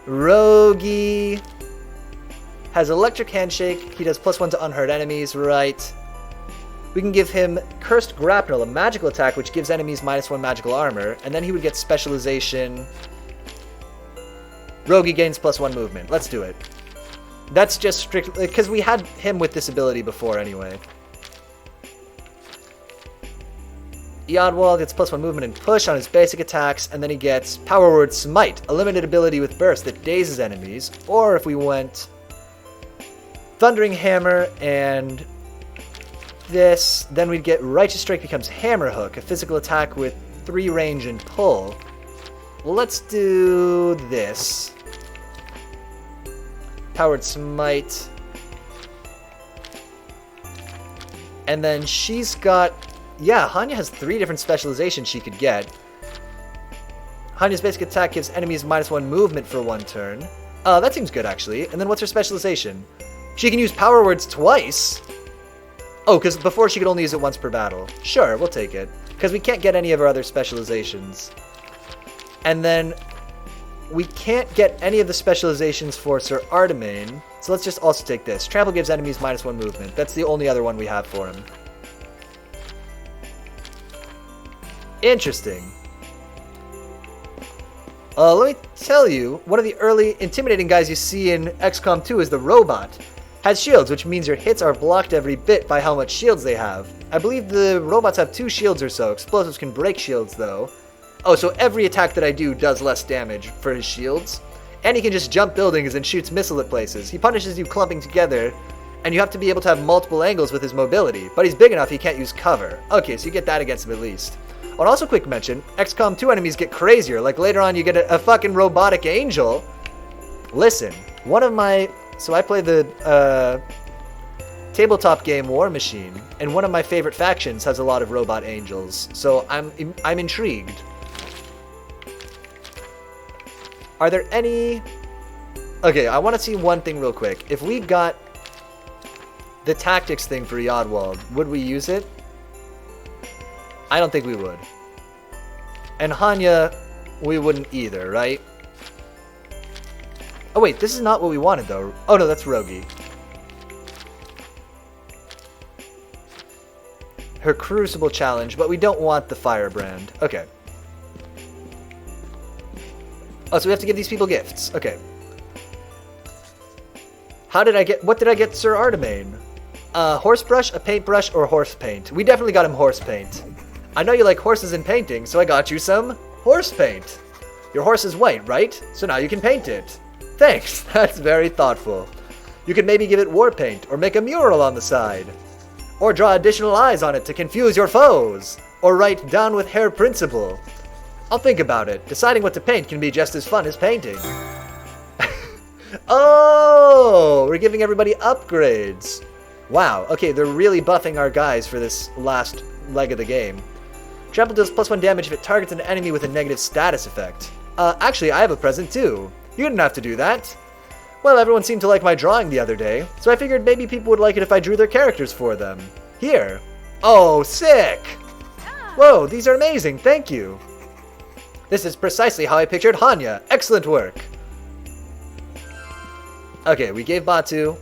Rogi has Electric Handshake. He does +1 to unhurt enemies, right? We can give him Cursed Grapnel, a magical attack which gives enemies -1 magical armor, and then he would get specialization. Rogi gains +1 movement. Let's do it. That's just strictly because we had him with this ability before anyway. Eodwall gets +1 movement and push on his basic attacks, and then he gets Power Word Smite, a limited ability with burst that dazes enemies. Or if we went Thundering Hammer and this, then we'd get Righteous Strike becomes Hammer Hook, a physical attack with 3 range and pull. Let's do this. Powered Smite. And then she's got... Yeah, Hanya has 3 different specializations she could get. Hanya's basic attack gives enemies -1 movement for 1 turn. That seems good, actually. And then what's her specialization? She can use Power Words twice. Oh, because before she could only use it once per battle. Sure, we'll take it. Because we can't get any of her other specializations. And then we can't get any of the specializations for Sir Artemain. So let's just also take this. Trample gives enemies -1 movement. That's the only other one we have for him. Interesting. Let me tell you, one of the early intimidating guys you see in XCOM 2 is the robot. Has shields, which means your hits are blocked every bit by how much shields they have. I believe the robots have 2 shields or so. Explosives can break shields, though. Oh, so every attack that I do does less damage for his shields. And he can just jump buildings and shoots missile at places. He punishes you clumping together, and you have to be able to have multiple angles with his mobility. But he's big enough he can't use cover. Okay, so you get that against him at least. And also, quick mention, XCOM 2 enemies get crazier. Like, later on, you get a fucking robotic angel. Listen, one of my... So I play the tabletop game War Machine, and one of my favorite factions has a lot of robot angels. So I'm intrigued. Are there any... Okay, I want to see one thing real quick. If we got the tactics thing for Yodwald, would we use it? I don't think we would. And Hanya, we wouldn't either, right? Oh wait, this is not what we wanted though. Oh no, that's Rogi. Her Crucible challenge, but we don't want the Firebrand. Okay. Oh, so we have to give these people gifts. Okay. What did I get Sir Artemain? Horsebrush, a paintbrush, or horse paint? We definitely got him horse paint. I know you like horses and painting, so I got you some horse paint. Your horse is white, right? So now you can paint it. Thanks, that's very thoughtful. You could maybe give it war paint, or make a mural on the side. Or draw additional eyes on it to confuse your foes. Or write down with hair principle. I'll think about it. Deciding what to paint can be just as fun as painting. Oh, we're giving everybody upgrades. Wow, okay, they're really buffing our guys for this last leg of the game. Trample deals +1 damage if it targets an enemy with a negative status effect. Actually, I have a present too. You didn't have to do that. Well, everyone seemed to like my drawing the other day, so I figured maybe people would like it if I drew their characters for them. Here. Oh, sick! Whoa, these are amazing, thank you. This is precisely how I pictured Hanya. Excellent work. Okay, we gave Batu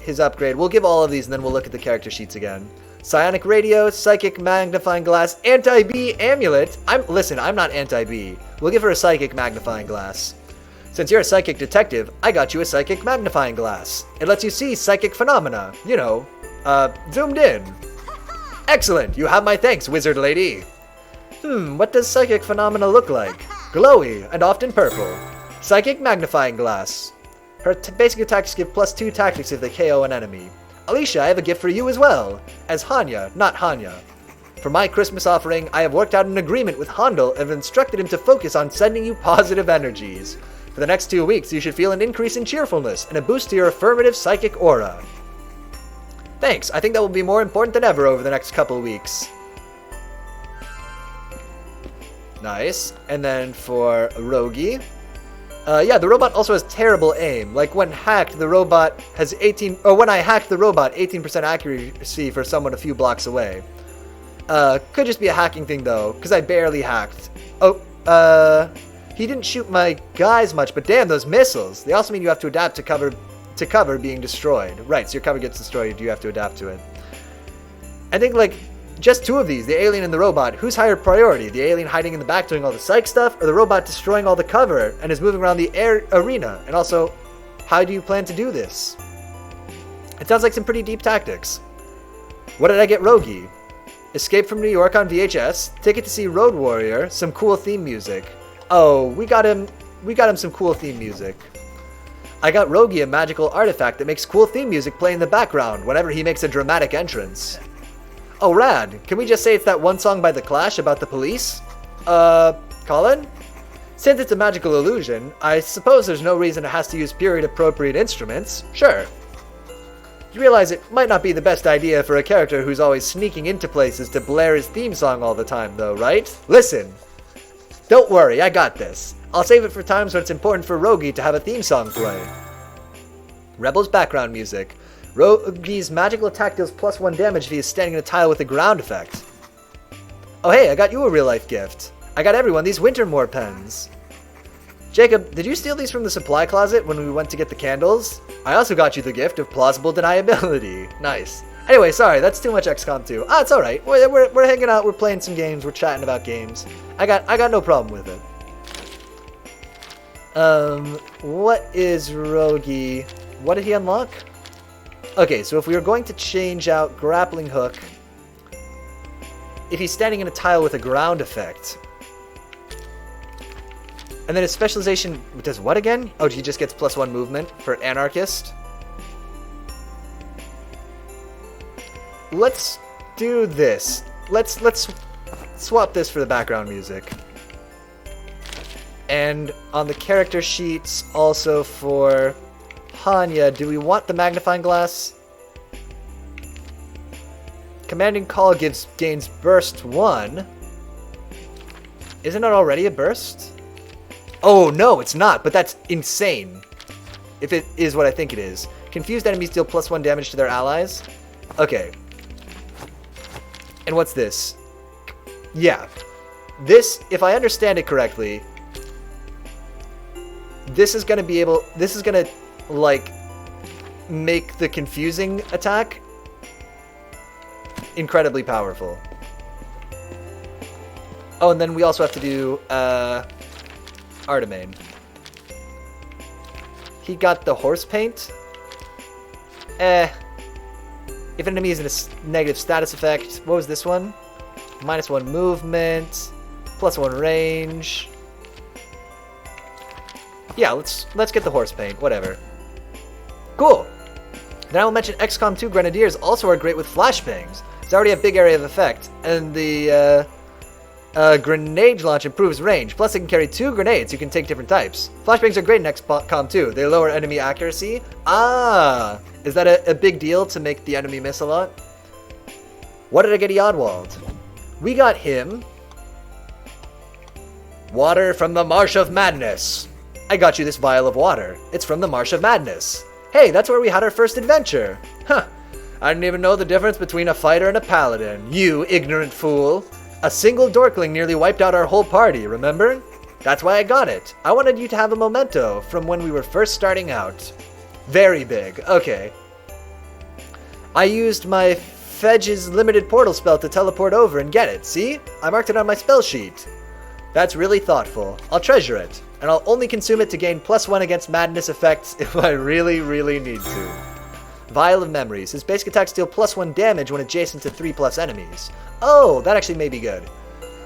his upgrade. We'll give all of these and then we'll look at the character sheets again. Psionic Radio, Psychic Magnifying Glass, Anti-Bee Amulet. Listen, I'm not Anti-Bee. We'll give her a Psychic Magnifying Glass. Since you're a psychic detective, I got you a Psychic Magnifying Glass. It lets you see psychic phenomena. You know, zoomed in. Excellent, you have my thanks, wizard lady. What does psychic phenomena look like? Glowy, and often purple. Psychic Magnifying Glass. Her basic attacks give +2 tactics if they KO an enemy. Alicia, I have a gift for you as well. As Hanya, not Hanya. For my Christmas offering, I have worked out an agreement with Handel and have instructed him to focus on sending you positive energies. For the next 2 weeks, you should feel an increase in cheerfulness and a boost to your affirmative psychic aura. Thanks, I think that will be more important than ever over the next couple of weeks. Nice. And then for Rogi. Yeah, the robot also has terrible aim. Like when hacked, the robot has when I hacked the robot, 18% accuracy for someone a few blocks away. Could just be a hacking thing though, because I barely hacked. He didn't shoot my guys much, but damn, those missiles. They also mean you have to adapt to cover being destroyed. Right, so your cover gets destroyed, you have to adapt to it. I think, like, just 2 of these, the alien and the robot, who's higher priority? The alien hiding in the back doing all the psych stuff, or the robot destroying all the cover and is moving around the arena? And also, how do you plan to do this? It sounds like some pretty deep tactics. What did I get Rogi? Escape from New York on VHS, ticket to see Road Warrior, some cool theme music. Oh, we got him some cool theme music. I got Rogi a magical artifact that makes cool theme music play in the background whenever he makes a dramatic entrance. Oh, rad. Can we just say it's that one song by The Clash about the police? Colin? Since it's a magical illusion, I suppose there's no reason it has to use period-appropriate instruments. Sure. You realize it might not be the best idea for a character who's always sneaking into places to blare his theme song all the time, though, right? Listen. Don't worry, I got this. I'll save it for times when it's important for Rogi to have a theme song play. Rebel's background music. Rogi's magical attack deals +1 damage if he is standing in a tile with a ground effect. Oh hey, I got you a real-life gift. I got everyone these Wintermoor pens. Jacob, did you steal these from the supply closet when we went to get the candles? I also got you the gift of plausible deniability. Nice. Anyway, sorry, that's too much XCOM 2. Ah, it's alright. We're hanging out, we're playing some games, we're chatting about games. I got no problem with it. What is Rogi? What did he unlock? Okay, so if we were going to change out grappling hook, if he's standing in a tile with a ground effect, and then his specialization does what again? Oh, he just gets +1 movement for anarchist. Let's do this. Let's swap this for the background music. And on the character sheets, also for Hanya, do we want the magnifying glass? Commanding call gains burst 1. Isn't it already a burst? Oh no, it's not, but that's insane. If it is what I think it is. Confused enemies deal +1 damage to their allies. Okay. And what's this? Yeah. This, if I understand it correctly, this is gonna like make the confusing attack incredibly powerful. Oh, and then we also have to do Artemane. He got the horse paint. If an enemy is in a negative status effect, what was this one? -1 movement, +1 range. Yeah, let's get the horse paint, whatever. Cool. Then I will mention XCOM 2 Grenadiers also are great with flashbangs. It's already a big area of effect, and the grenade launch improves range. Plus, it can carry 2 grenades. You can take different types. Flashbangs are great in XCOM 2. They lower enemy accuracy. Ah, is that a big deal to make the enemy miss a lot? What did I get Yodwald? We got him. Water from the Marsh of Madness. I got you this vial of water. It's from the Marsh of Madness. Hey, that's where we had our first adventure. Huh. I didn't even know the difference between a fighter and a paladin. You ignorant fool. A single dorkling nearly wiped out our whole party, remember? That's why I got it. I wanted you to have a memento from when we were first starting out. Very big. Okay. I used my Fedge's limited portal spell to teleport over and get it. See? I marked it on my spell sheet. That's really thoughtful. I'll treasure it. And I'll only consume it to gain +1 against madness effects if I really, really need to. Vial of Memories. His basic attacks deal +1 damage when adjacent to 3+ enemies. Oh, that actually may be good.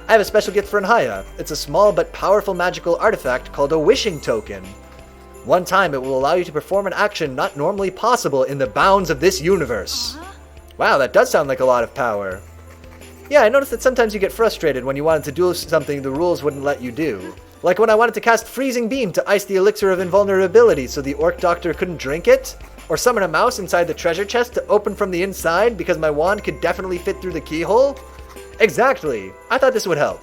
I have a special gift for Anhaya. It's a small but powerful magical artifact called a wishing token. One time it will allow you to perform an action not normally possible in the bounds of this universe. Wow, that does sound like a lot of power. Yeah, I noticed that sometimes you get frustrated when you wanted to do something the rules wouldn't let you do. Like when I wanted to cast Freezing Beam to ice the elixir of invulnerability so the orc doctor couldn't drink it? Or summon a mouse inside the treasure chest to open from the inside because my wand could definitely fit through the keyhole? Exactly. I thought this would help.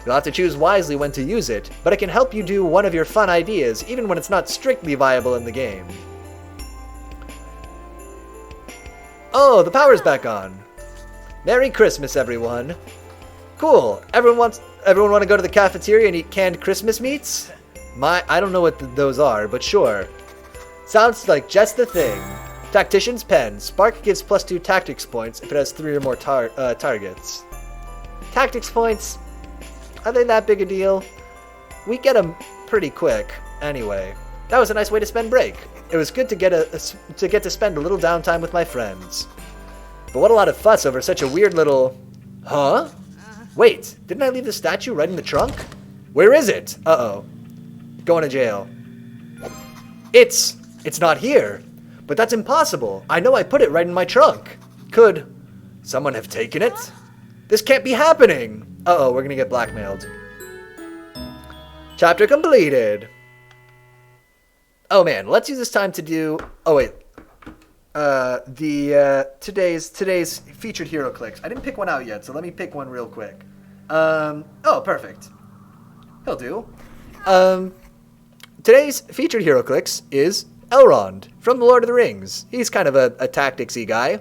You'll have to choose wisely when to use it, but it can help you do one of your fun ideas even when it's not strictly viable in the game. Oh, the power's back on. Merry Christmas, everyone. Cool. Everyone want to go to the cafeteria and eat canned Christmas meats? I don't know what those are, but sure. Sounds like just the thing. Tactician's Pen. Spark gives +2 tactics points if it has 3 or more targets. Tactics points, are they that big a deal? We get them pretty quick. Anyway, that was a nice way to spend break. It was good to get to spend a little downtime with my friends. But what a lot of fuss over such a weird little... Huh? Wait, didn't I leave the statue right in the trunk? Where is it? Uh-oh. Going to jail. It's not here. But that's impossible. I know I put it right in my trunk. Could someone have taken it? This can't be happening. Uh-oh, we're gonna get blackmailed. Chapter completed. Oh man, let's use this time to do... Oh wait. Today's featured hero clicks. I didn't pick one out yet, so let me pick one real quick. Oh, perfect. He'll do. Today's featured hero clicks is Elrond from The Lord of the Rings. He's kind of a tacticsy guy.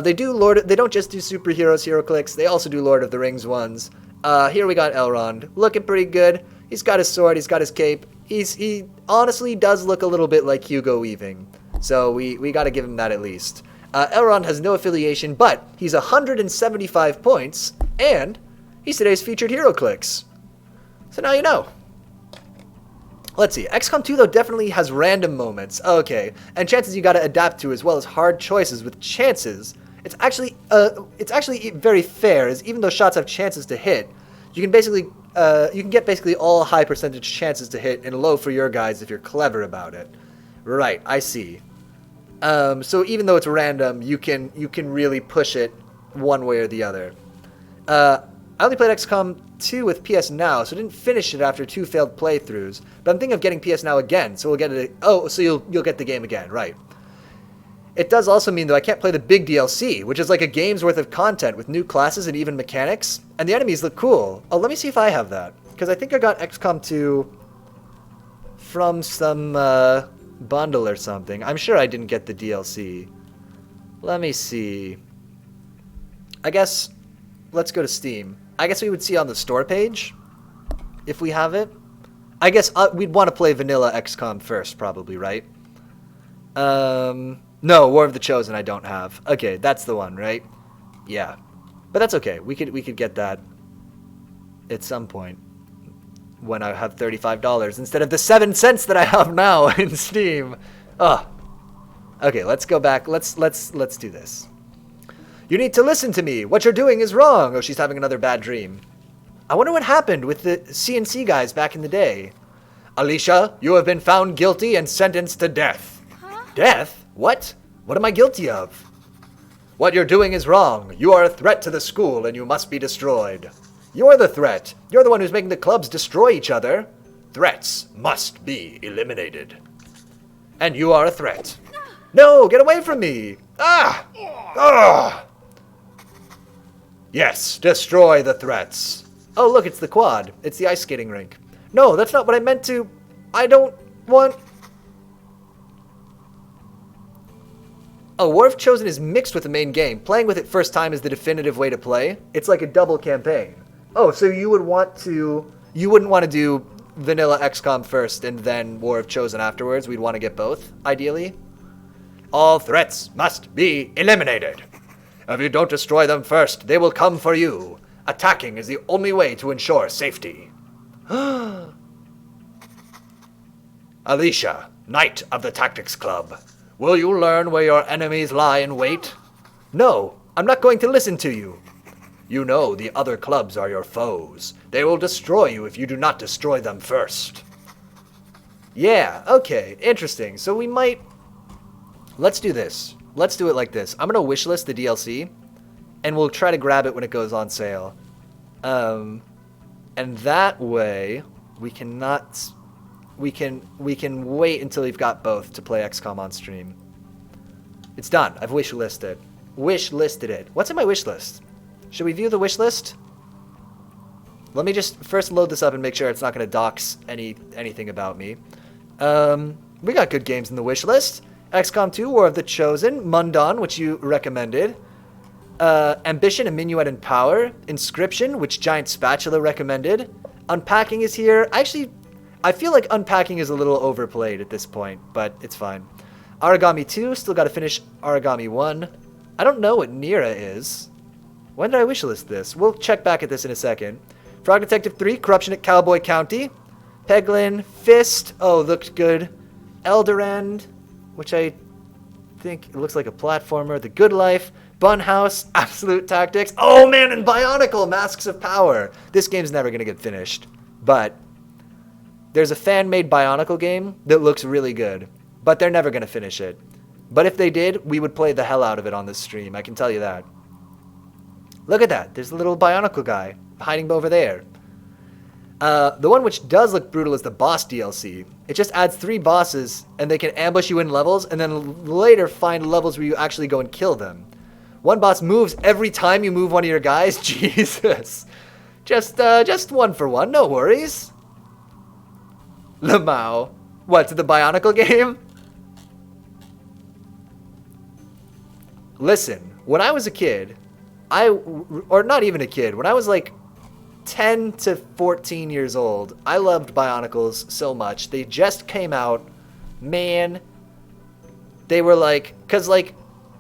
They don't just do superheroes hero clicks, they also do Lord of the Rings ones. Here we got Elrond, looking pretty good. He's got his sword, he's got his cape. He honestly does look a little bit like Hugo Weaving. So we gotta give him that at least. Elrond has no affiliation, but he's 175 points, and he's today's featured hero clicks. So now you know. Let's see. XCOM 2, though, definitely has random moments. Okay. And chances you gotta adapt to, as well as hard choices with chances. It's actually very fair, as even though shots have chances to hit, you can get basically all high percentage chances to hit and low for your guys if you're clever about it. Right, I see. So even though it's random, you can really push it one way or the other. I only played XCOM 2 with PS Now, so I didn't finish it after 2 failed playthroughs. But I'm thinking of getting PS Now again, so we'll get it. Oh, so you'll get the game again, right? It does also mean, though, I can't play the big DLC, which is like a game's worth of content with new classes and even mechanics. And the enemies look cool. Oh, let me see if I have that, because I think I got XCOM 2 from some bundle or something. I'm sure I didn't get the DLC. Let me see. I guess let's go to Steam. I guess we would see on the store page if we have it. I guess we'd want to play vanilla XCOM first, probably, right? No, War of the Chosen I don't have. Okay, that's the one, right? Yeah. But that's okay. We could get that at some point when I have $35 instead of the 7 cents that I have now in Steam. Oh. Okay, let's go back. Let's do this. You need to listen to me. What you're doing is wrong. Oh, she's having another bad dream. I wonder what happened with the CNC guys back in the day. Alicia, you have been found guilty and sentenced to death. Huh? Death? What? What am I guilty of? What you're doing is wrong. You are a threat to the school and you must be destroyed. You're the threat. You're the one who's making the clubs destroy each other. Threats must be eliminated. And you are a threat. No, get away from me. Ah! Ah! Yes, destroy the threats. Oh, look, it's the quad. It's the ice skating rink. No, that's not what I meant to. I don't want... Oh, War of Chosen is mixed with the main game. Playing with it first time is the definitive way to play. It's like a double campaign. Oh, so you would want to... You wouldn't want to do vanilla XCOM first and then War of Chosen afterwards. We'd want to get both, ideally. All threats must be eliminated. If you don't destroy them first, they will come for you. Attacking is the only way to ensure safety. Alicia, Knight of the Tactics Club. Will you learn where your enemies lie in wait? No, I'm not going to listen to you. You know the other clubs are your foes. They will destroy you if you do not destroy them first. Yeah, okay, interesting. So we might... Let's do this. Let's do it like this. I'm going to wishlist the DLC, and we'll try to grab it when it goes on sale. And that way, we cannot... We can wait until we've got both to play XCOM on stream. It's done. I've wishlisted. Wishlisted it. What's in my wish list? Should we view the wish list? Let me just first load this up and make sure it's not going to dox anything about me. We got good games in the wish list. XCOM 2, War of the Chosen, Mundon, which you recommended. Ambition and Minuet and Power. Inscription, which Giant Spatula recommended. Unpacking is here. I feel like Unpacking is a little overplayed at this point, but it's fine. Origami 2, still got to finish Origami 1. I don't know what Nira is. When did I wishlist this? We'll check back at this in a second. Frog Detective 3, Corruption at Cowboy County. Peglin, Fist, oh, looked good. Eldorand, which I think it looks like a platformer. The Good Life, Bunhouse, Absolute Tactics. Oh man, and Bionicle, Masks of Power. This game's never going to get finished, but... There's a fan-made Bionicle game that looks really good, but they're never going to finish it. But if they did, we would play the hell out of it on this stream, I can tell you that. Look at that, there's the little Bionicle guy hiding over there. The one which does look brutal is the boss DLC. It just adds 3 bosses, and they can ambush you in levels, and then later find levels where you actually go and kill them. One boss moves every time you move one of your guys. Jesus. Just one for one, no worries. Lamau. What, to the Bionicle game? Listen, when I was a kid, or not even a kid, when I was like 10 to 14 years old, I loved Bionicles so much. They just came out, man, they were like, cause like,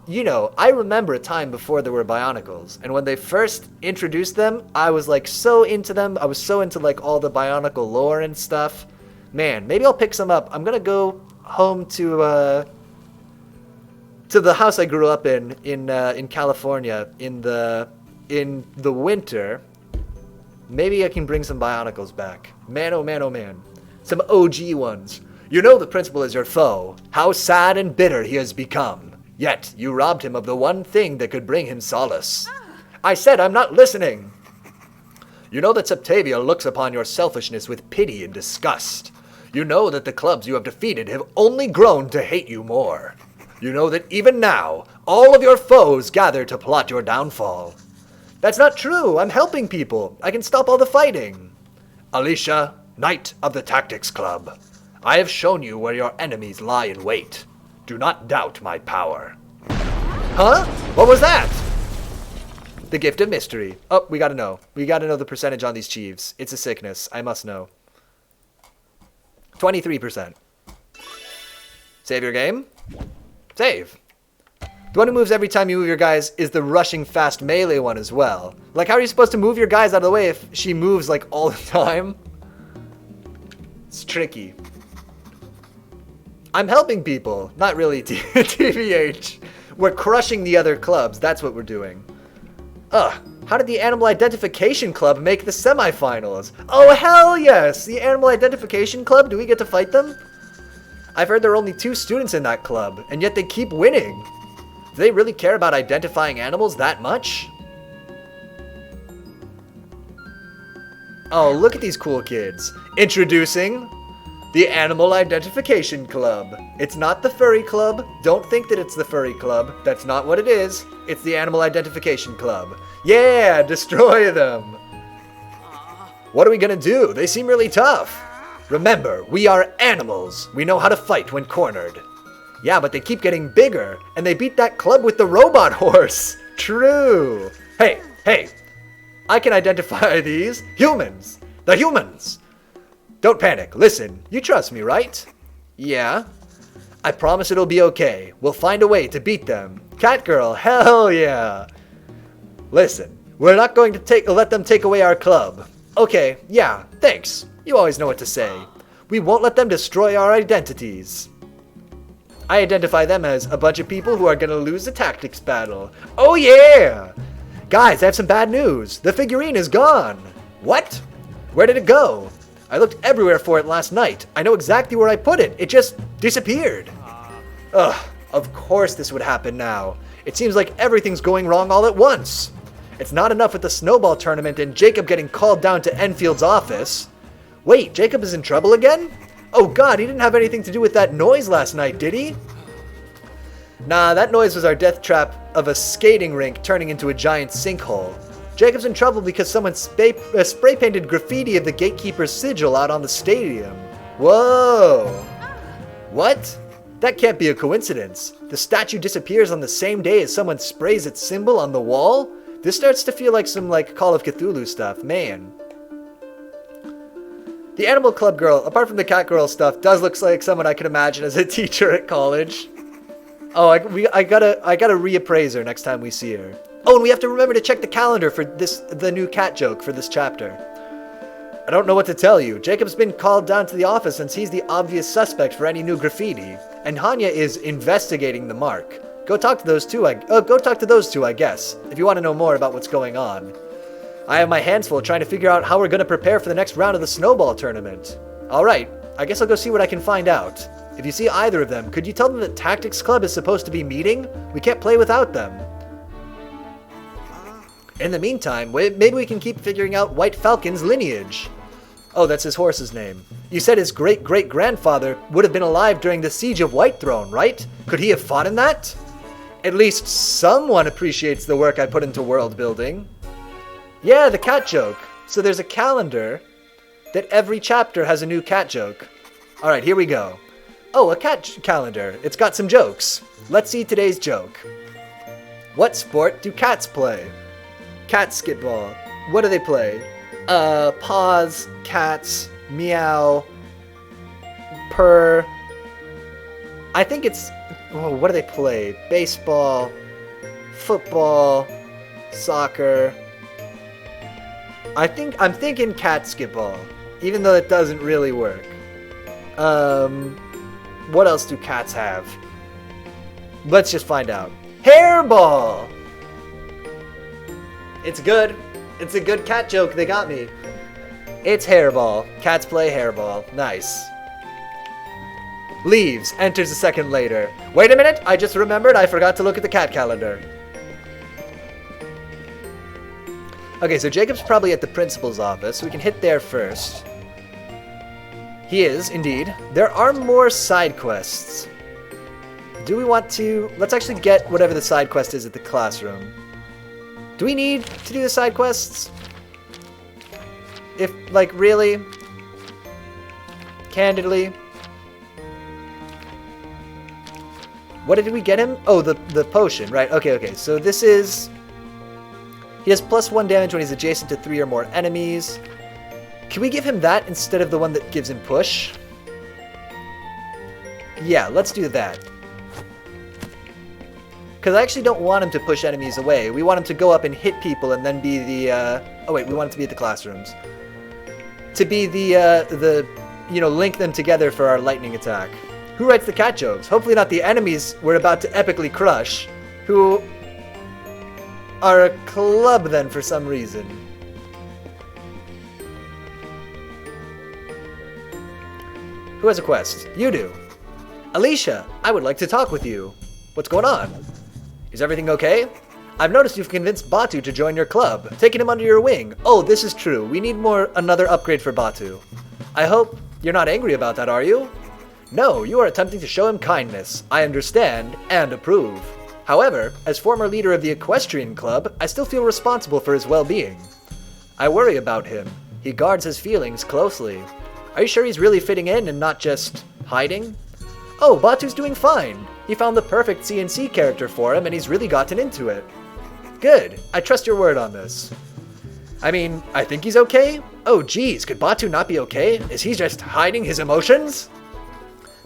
you know, I remember a time before there were Bionicles, and when they first introduced them, I was like so into them. I was so into like all the Bionicle lore and stuff. Man, maybe I'll pick some up. I'm gonna go home to the house I grew up in California in the winter. Maybe I can bring some Bionicles back. Man, oh man, oh man. Some OG ones. You know the principal is your foe. How sad and bitter he has become. Yet you robbed him of the one thing that could bring him solace. I said I'm not listening. You know that Septavia looks upon your selfishness with pity and disgust. You know that the clubs you have defeated have only grown to hate you more. You know that even now, all of your foes gather to plot your downfall. That's not true. I'm helping people. I can stop all the fighting. Alicia, Knight of the Tactics Club. I have shown you where your enemies lie in wait. Do not doubt my power. Huh? What was that? The Gift of Mystery. Oh, we gotta know. We gotta know the percentage on these Chiefs. It's a sickness. I must know. 23%. Save your game. Save. The one who moves every time you move your guys is the rushing fast melee one as well. Like, how are you supposed to move your guys out of the way if she moves, like, all the time? It's tricky. I'm helping people. Not really, TVH. We're crushing the other clubs. That's what we're doing. Ugh. How did the Animal Identification Club make the semifinals? Oh, hell yes! The Animal Identification Club, do we get to fight them? I've heard there are only 2 students in that club, and yet they keep winning. Do they really care about identifying animals that much? Oh, look at these cool kids. Introducing The Animal Identification Club. It's not the Furry Club. Don't think that it's the Furry Club. That's not what it is. It's the Animal Identification Club. Yeah, destroy them. What are we gonna do? They seem really tough. Remember, we are animals. We know how to fight when cornered. Yeah, but they keep getting bigger, and they beat that club with the robot horse. True. Hey, I can identify these. Humans. The humans. Don't panic. Listen, you trust me, right? Yeah. I promise it'll be okay. We'll find a way to beat them. Catgirl, hell yeah. Listen, we're not going to let them take away our club. Okay, yeah, thanks. You always know what to say. We won't let them destroy our identities. I identify them as a bunch of people who are gonna lose the tactics battle. Oh yeah! Guys, I have some bad news. The figurine is gone. What? Where did it go? I looked everywhere for it last night. I know exactly where I put it. It just disappeared. Ugh, of course this would happen now. It seems like everything's going wrong all at once. It's not enough with the snowball tournament and Jacob getting called down to Enfield's office. Wait, Jacob is in trouble again? Oh god, he didn't have anything to do with that noise last night, did he? Nah, that noise was our death trap of a skating rink turning into a giant sinkhole. Jacob's in trouble because someone spray-painted graffiti of the gatekeeper's sigil out on the stadium. Whoa! What? That can't be a coincidence. The statue disappears on the same day as someone sprays its symbol on the wall? This starts to feel like some Call of Cthulhu stuff, man. The Animal Club girl, apart from the cat girl stuff, does look like someone I could imagine as a teacher at college. Oh, I gotta reappraise her next time we see her. Oh, and we have to remember to check the calendar for the new cat joke for this chapter. I don't know what to tell you. Jacob's been called down to the office since he's the obvious suspect for any new graffiti, and Hanya is investigating the mark. Go talk to those two, I guess, if you want to know more about what's going on. I have my hands full trying to figure out how we're going to prepare for the next round of the snowball tournament. Alright, I guess I'll go see what I can find out. If you see either of them, could you tell them that Tactics Club is supposed to be meeting? We can't play without them. In the meantime, maybe we can keep figuring out White Falcon's lineage. Oh, that's his horse's name. You said his great-great-grandfather would have been alive during the Siege of Whitethrone, right? Could he have fought in that? At least someone appreciates the work I put into world building. Yeah, the cat joke. So there's a calendar that every chapter has a new cat joke. Alright, here we go. Oh, a cat calendar. It's got some jokes. Let's see today's joke. What sport do cats play? Cat skitball. What do they play? Paws, cats, meow, purr. I think it's... Oh, what do they play? Baseball, football, soccer. I'm thinking cat skitball, even though it doesn't really work. What else do cats have? Let's just find out. Hairball! It's good. It's a good cat joke. They got me. It's hairball. Cats play hairball. Nice. Leaves. Enters a second later. Wait a minute. I just remembered I forgot to look at the cat calendar. Okay, so Jacob's probably at the principal's office. So we can hit there first. He is, indeed. There are more side quests. Do we want to... Let's actually get whatever the side quest is at the classroom. Do we need to do the side quests? If, really? Candidly? What did we get him? Oh, the potion, right. Okay. So this is... He has +1 damage when he's adjacent to 3 or more enemies. Can we give him that instead of the one that gives him push? Yeah, let's do that. Because I actually don't want him to push enemies away. We want him to go up and hit people and then be the... Oh wait, we want him to be at the classrooms. To be the link them together for our lightning attack. Who writes the cat jokes? Hopefully not the enemies we're about to epically crush. Who are a club then for some reason. Who has a quest? You do. Alicia, I would like to talk with you. What's going on? Is everything okay? I've noticed you've convinced Batu to join your club, taking him under your wing. Oh, this is true. We need another upgrade for Batu. I hope You're not angry about that, are you? No, you are attempting to show him kindness. I understand and approve. However, as former leader of the Equestrian Club, I still feel responsible for his well-being. I worry about him. He guards his feelings closely. Are you sure he's really fitting in and not just hiding? Oh, Batu's doing fine. He found the perfect CNC character for him and he's really gotten into it. Good. I trust your word on this. I mean, I think he's okay? Oh geez, could Batu not be okay? Is he just hiding his emotions?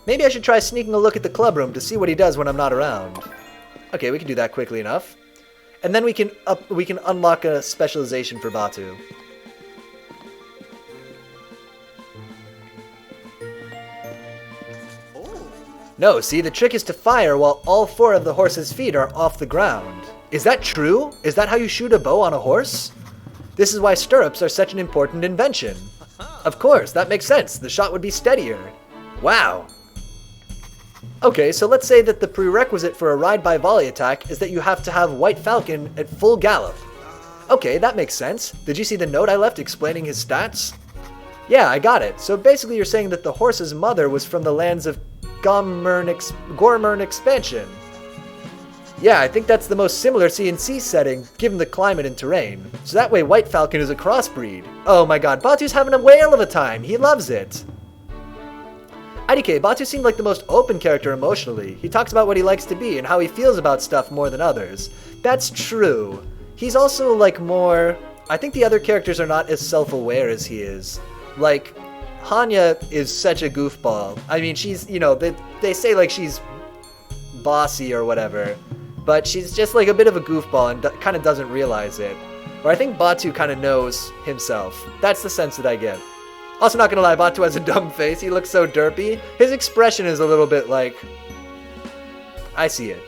Maybe I should try sneaking a look at the club room to see what he does when I'm not around. Okay, we can do that quickly enough. And then we can unlock a specialization for Batu. No, see, the trick is to fire while all 4 of the horse's feet are off the ground. Is that true? Is that how you shoot a bow on a horse? This is why stirrups are such an important invention. Of course, that makes sense. The shot would be steadier. Wow. Okay, so let's say that the prerequisite for a ride-by-volley attack is that you have to have White Falcon at full gallop. Okay, that makes sense. Did you see the note I left explaining his stats? Yeah, I got it. So basically you're saying that the horse's mother was from the lands of Gormern expansion. Yeah, I think that's the most similar CNC setting, given the climate and terrain. So that way White Falcon is a crossbreed. Oh my god, Batu's having a whale of a time. He loves it. IDK, Batu seemed like the most open character emotionally. He talks about what he likes to be and how he feels about stuff more than others. That's true. He's also like more... I think the other characters are not as self-aware as he is. Like, Hanya is such a goofball. I mean, she's, you know, they say like she's bossy or whatever, but she's just like a bit of a goofball and kind of doesn't realize it. Or I think Batu kind of knows himself. That's the sense that I get. Also, not gonna lie, Batu has a dumb face. He looks so derpy. His expression is a little bit like... I see it.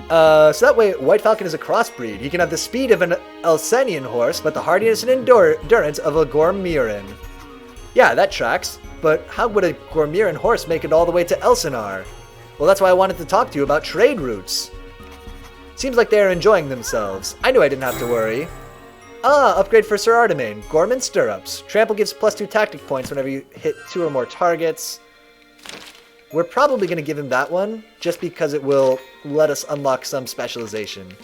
So that way, White Falcon is a crossbreed. He can have the speed of an Elsenian horse, but the hardiness and endurance of a Gormiran. Yeah, that tracks. But how would a Gormiran horse make it all the way to Elsinore? Well, that's why I wanted to talk to you about trade routes. Seems like they are enjoying themselves. I knew I didn't have to worry. Ah, upgrade for Sir Artemain. Gorman Stirrups. Trample gives +2 tactic points whenever you hit 2 or more targets. We're probably going to give him that one, just because it will let us unlock some specialization.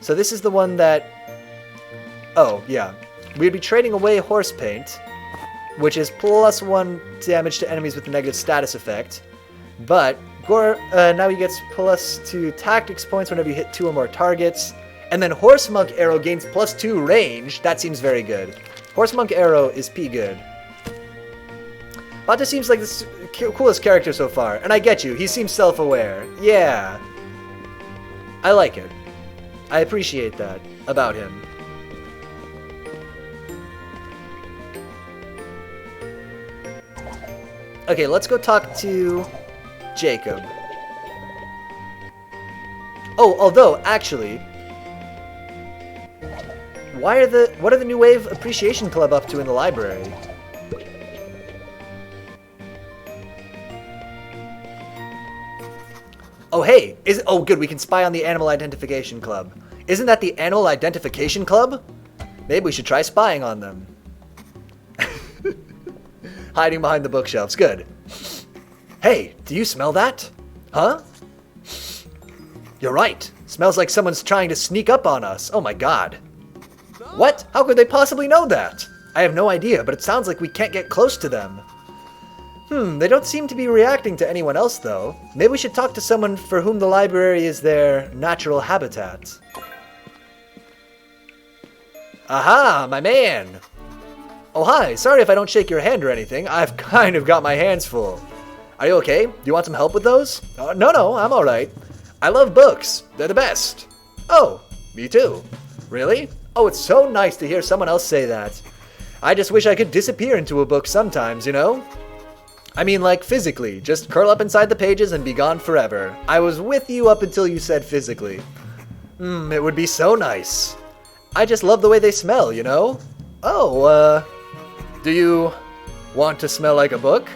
So this is the one that... Oh, yeah. We'd be trading away Horse Paint, which is +1 damage to enemies with a negative status effect. But now he gets +2 tactics points whenever you hit 2 or more targets. And then Horse Monk Arrow gains +2 range. That seems very good. Horse Monk Arrow is P-good. Batu seems like the coolest character so far. And I get you, he seems self-aware. Yeah. I like it. I appreciate that about him. Okay, let's go talk to Jacob. Oh, although, actually... what are the New Wave Appreciation Club up to in the library? Oh, hey! Oh, good, we can spy on the Animal Identification Club. Isn't that the Animal Identification Club? Maybe we should try spying on them. Hiding behind the bookshelves, good. Hey, do you smell that? Huh? You're right. Smells like someone's trying to sneak up on us. Oh my god. What? How could they possibly know that? I have no idea, but it sounds like we can't get close to them. They don't seem to be reacting to anyone else, though. Maybe we should talk to someone for whom the library is their natural habitat. Aha, my man! Oh, hi. Sorry if I don't shake your hand or anything. I've kind of got my hands full. Are you okay? Do you want some help with those? No, I'm alright. I love books. They're the best. Oh, me too. Really? Oh, it's so nice to hear someone else say that. I just wish I could disappear into a book sometimes, you know? I mean, like, physically. Just curl up inside the pages and be gone forever. I was with you up until you said physically. It would be so nice. I just love the way they smell, you know? Oh, do you want to smell like a book?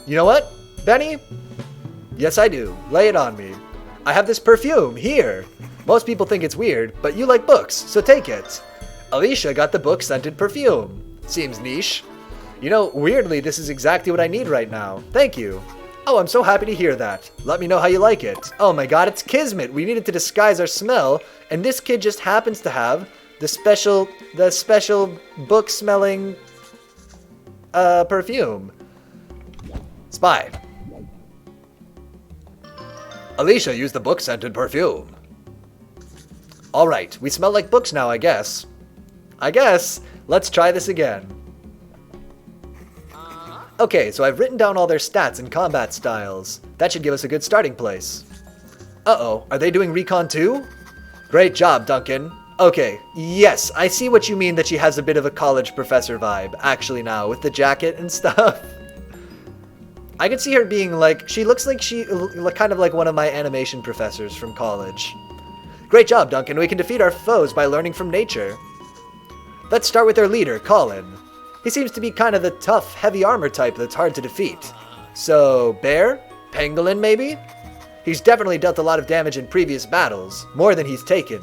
You know what, Benny? Yes, I do. Lay it on me. I have this perfume, here. Most people think it's weird, but you like books, so take it. Alicia got the book-scented perfume. Seems niche. You know, weirdly, this is exactly what I need right now. Thank you. Oh, I'm so happy to hear that. Let me know how you like it. Oh my god, it's Kismet. We needed to disguise our smell, and this kid just happens to have the special book-smelling, perfume. Spy. Alicia used the book-scented perfume. Alright, we smell like books now, I guess. Let's try this again. Okay, so I've written down all their stats and combat styles. That should give us a good starting place. Uh-oh, are they doing recon too? Great job, Duncan. Okay, yes, I see what you mean that she has a bit of a college professor vibe, actually now, with the jacket and stuff. I could see her being like, she looks like kind of like one of my animation professors from college. Great job, Duncan. We can defeat our foes by learning from nature. Let's start with our leader, Colin. He seems to be kind of the tough, heavy armor type that's hard to defeat. So, Bear? Pangolin, maybe? He's definitely dealt a lot of damage in previous battles, more than he's taken.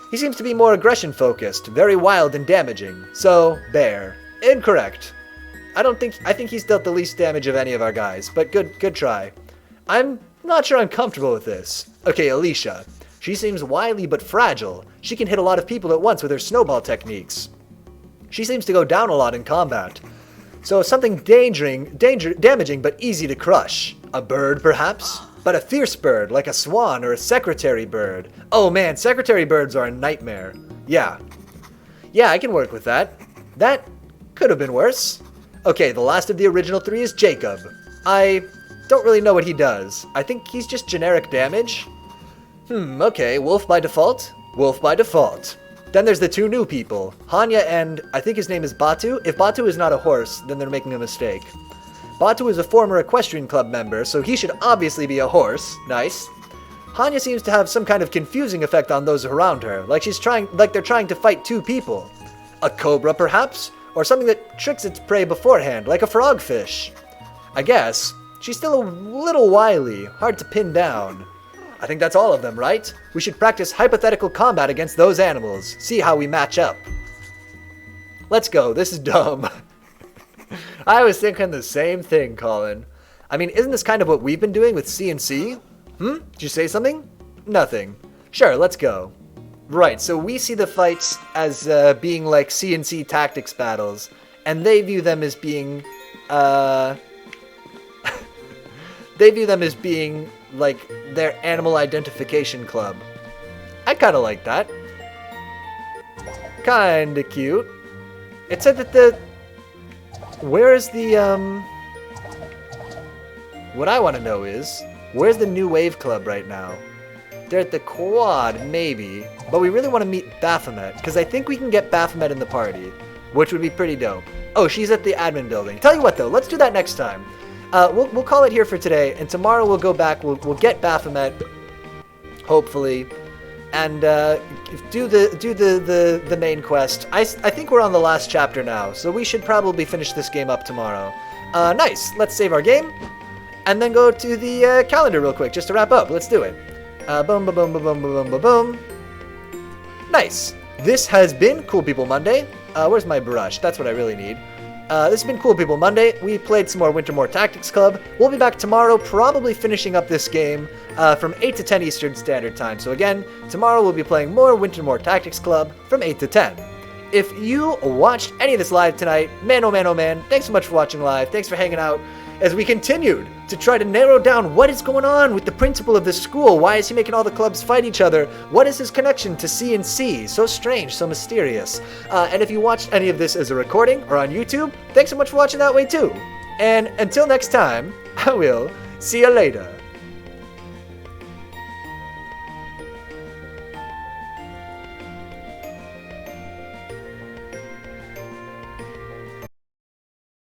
He seems to be more aggression-focused, very wild and damaging. So, Bear. Incorrect. I think he's dealt the least damage of any of our guys, but good try. I'm not sure I'm comfortable with this. Okay, Alicia. She seems wily but fragile. She can hit a lot of people at once with her snowball techniques. She seems to go down a lot in combat. So something damaging but easy to crush. A bird, perhaps? But a fierce bird, like a swan or a secretary bird. Oh man, secretary birds are a nightmare. Yeah, I can work with that. That could have been worse. Okay, the last of the original three is Jacob. I don't really know what he does. I think he's just generic damage. Okay, wolf by default? Wolf by default. Then there's the two new people, Hanya and I think his name is Batu. If Batu is not a horse, then they're making a mistake. Batu is a former equestrian club member, so he should obviously be a horse. Nice. Hanya seems to have some kind of confusing effect on those around her, like they're trying to fight two people. A cobra, perhaps? Or something that tricks its prey beforehand, like a frogfish. I guess. She's still a little wily, hard to pin down. I think that's all of them, right? We should practice hypothetical combat against those animals. See how we match up. Let's go. This is dumb. I was thinking the same thing, Colin. I mean, isn't this kind of what we've been doing with C&C? Did you say something? Nothing. Sure, let's go. Right, so we see the fights as being like C&C tactics battles, and they view them as being, like their animal identification club. I kind of like that. Kinda cute. It said that where's the, what I want to know is, where's the New Wave Club right now? They're at the quad, maybe, but we really want to meet Baphomet, because I think we can get Baphomet in the party, which would be pretty dope. Oh, she's at the admin building. Tell you what though, let's do that next time. We'll call it here for today, and tomorrow we'll go back, we'll get Baphomet, hopefully, and do the main quest. I think we're on the last chapter now, so we should probably finish this game up tomorrow. Nice, let's save our game, and then go to the calendar real quick, just to wrap up. Let's do it. Boom, boom, boom, boom, boom, boom, boom, boom. Nice. This has been Cool People Monday. Where's my brush? That's what I really need. This has been Cool People Monday. We played some more Wintermoor Tactics Club. We'll be back tomorrow, probably finishing up this game from 8 to 10 Eastern Standard Time. So again, tomorrow we'll be playing more Wintermoor Tactics Club from 8 to 10. If you watched any of this live tonight, man, oh man, oh man, thanks so much for watching live. Thanks for hanging out as we continued to try to narrow down what is going on with the principal of this school. Why is he making all the clubs fight each other? What is his connection to C&C? So strange, so mysterious. And if you watched any of this as a recording or on YouTube, thanks so much for watching that way too. And until next time, I will see you later.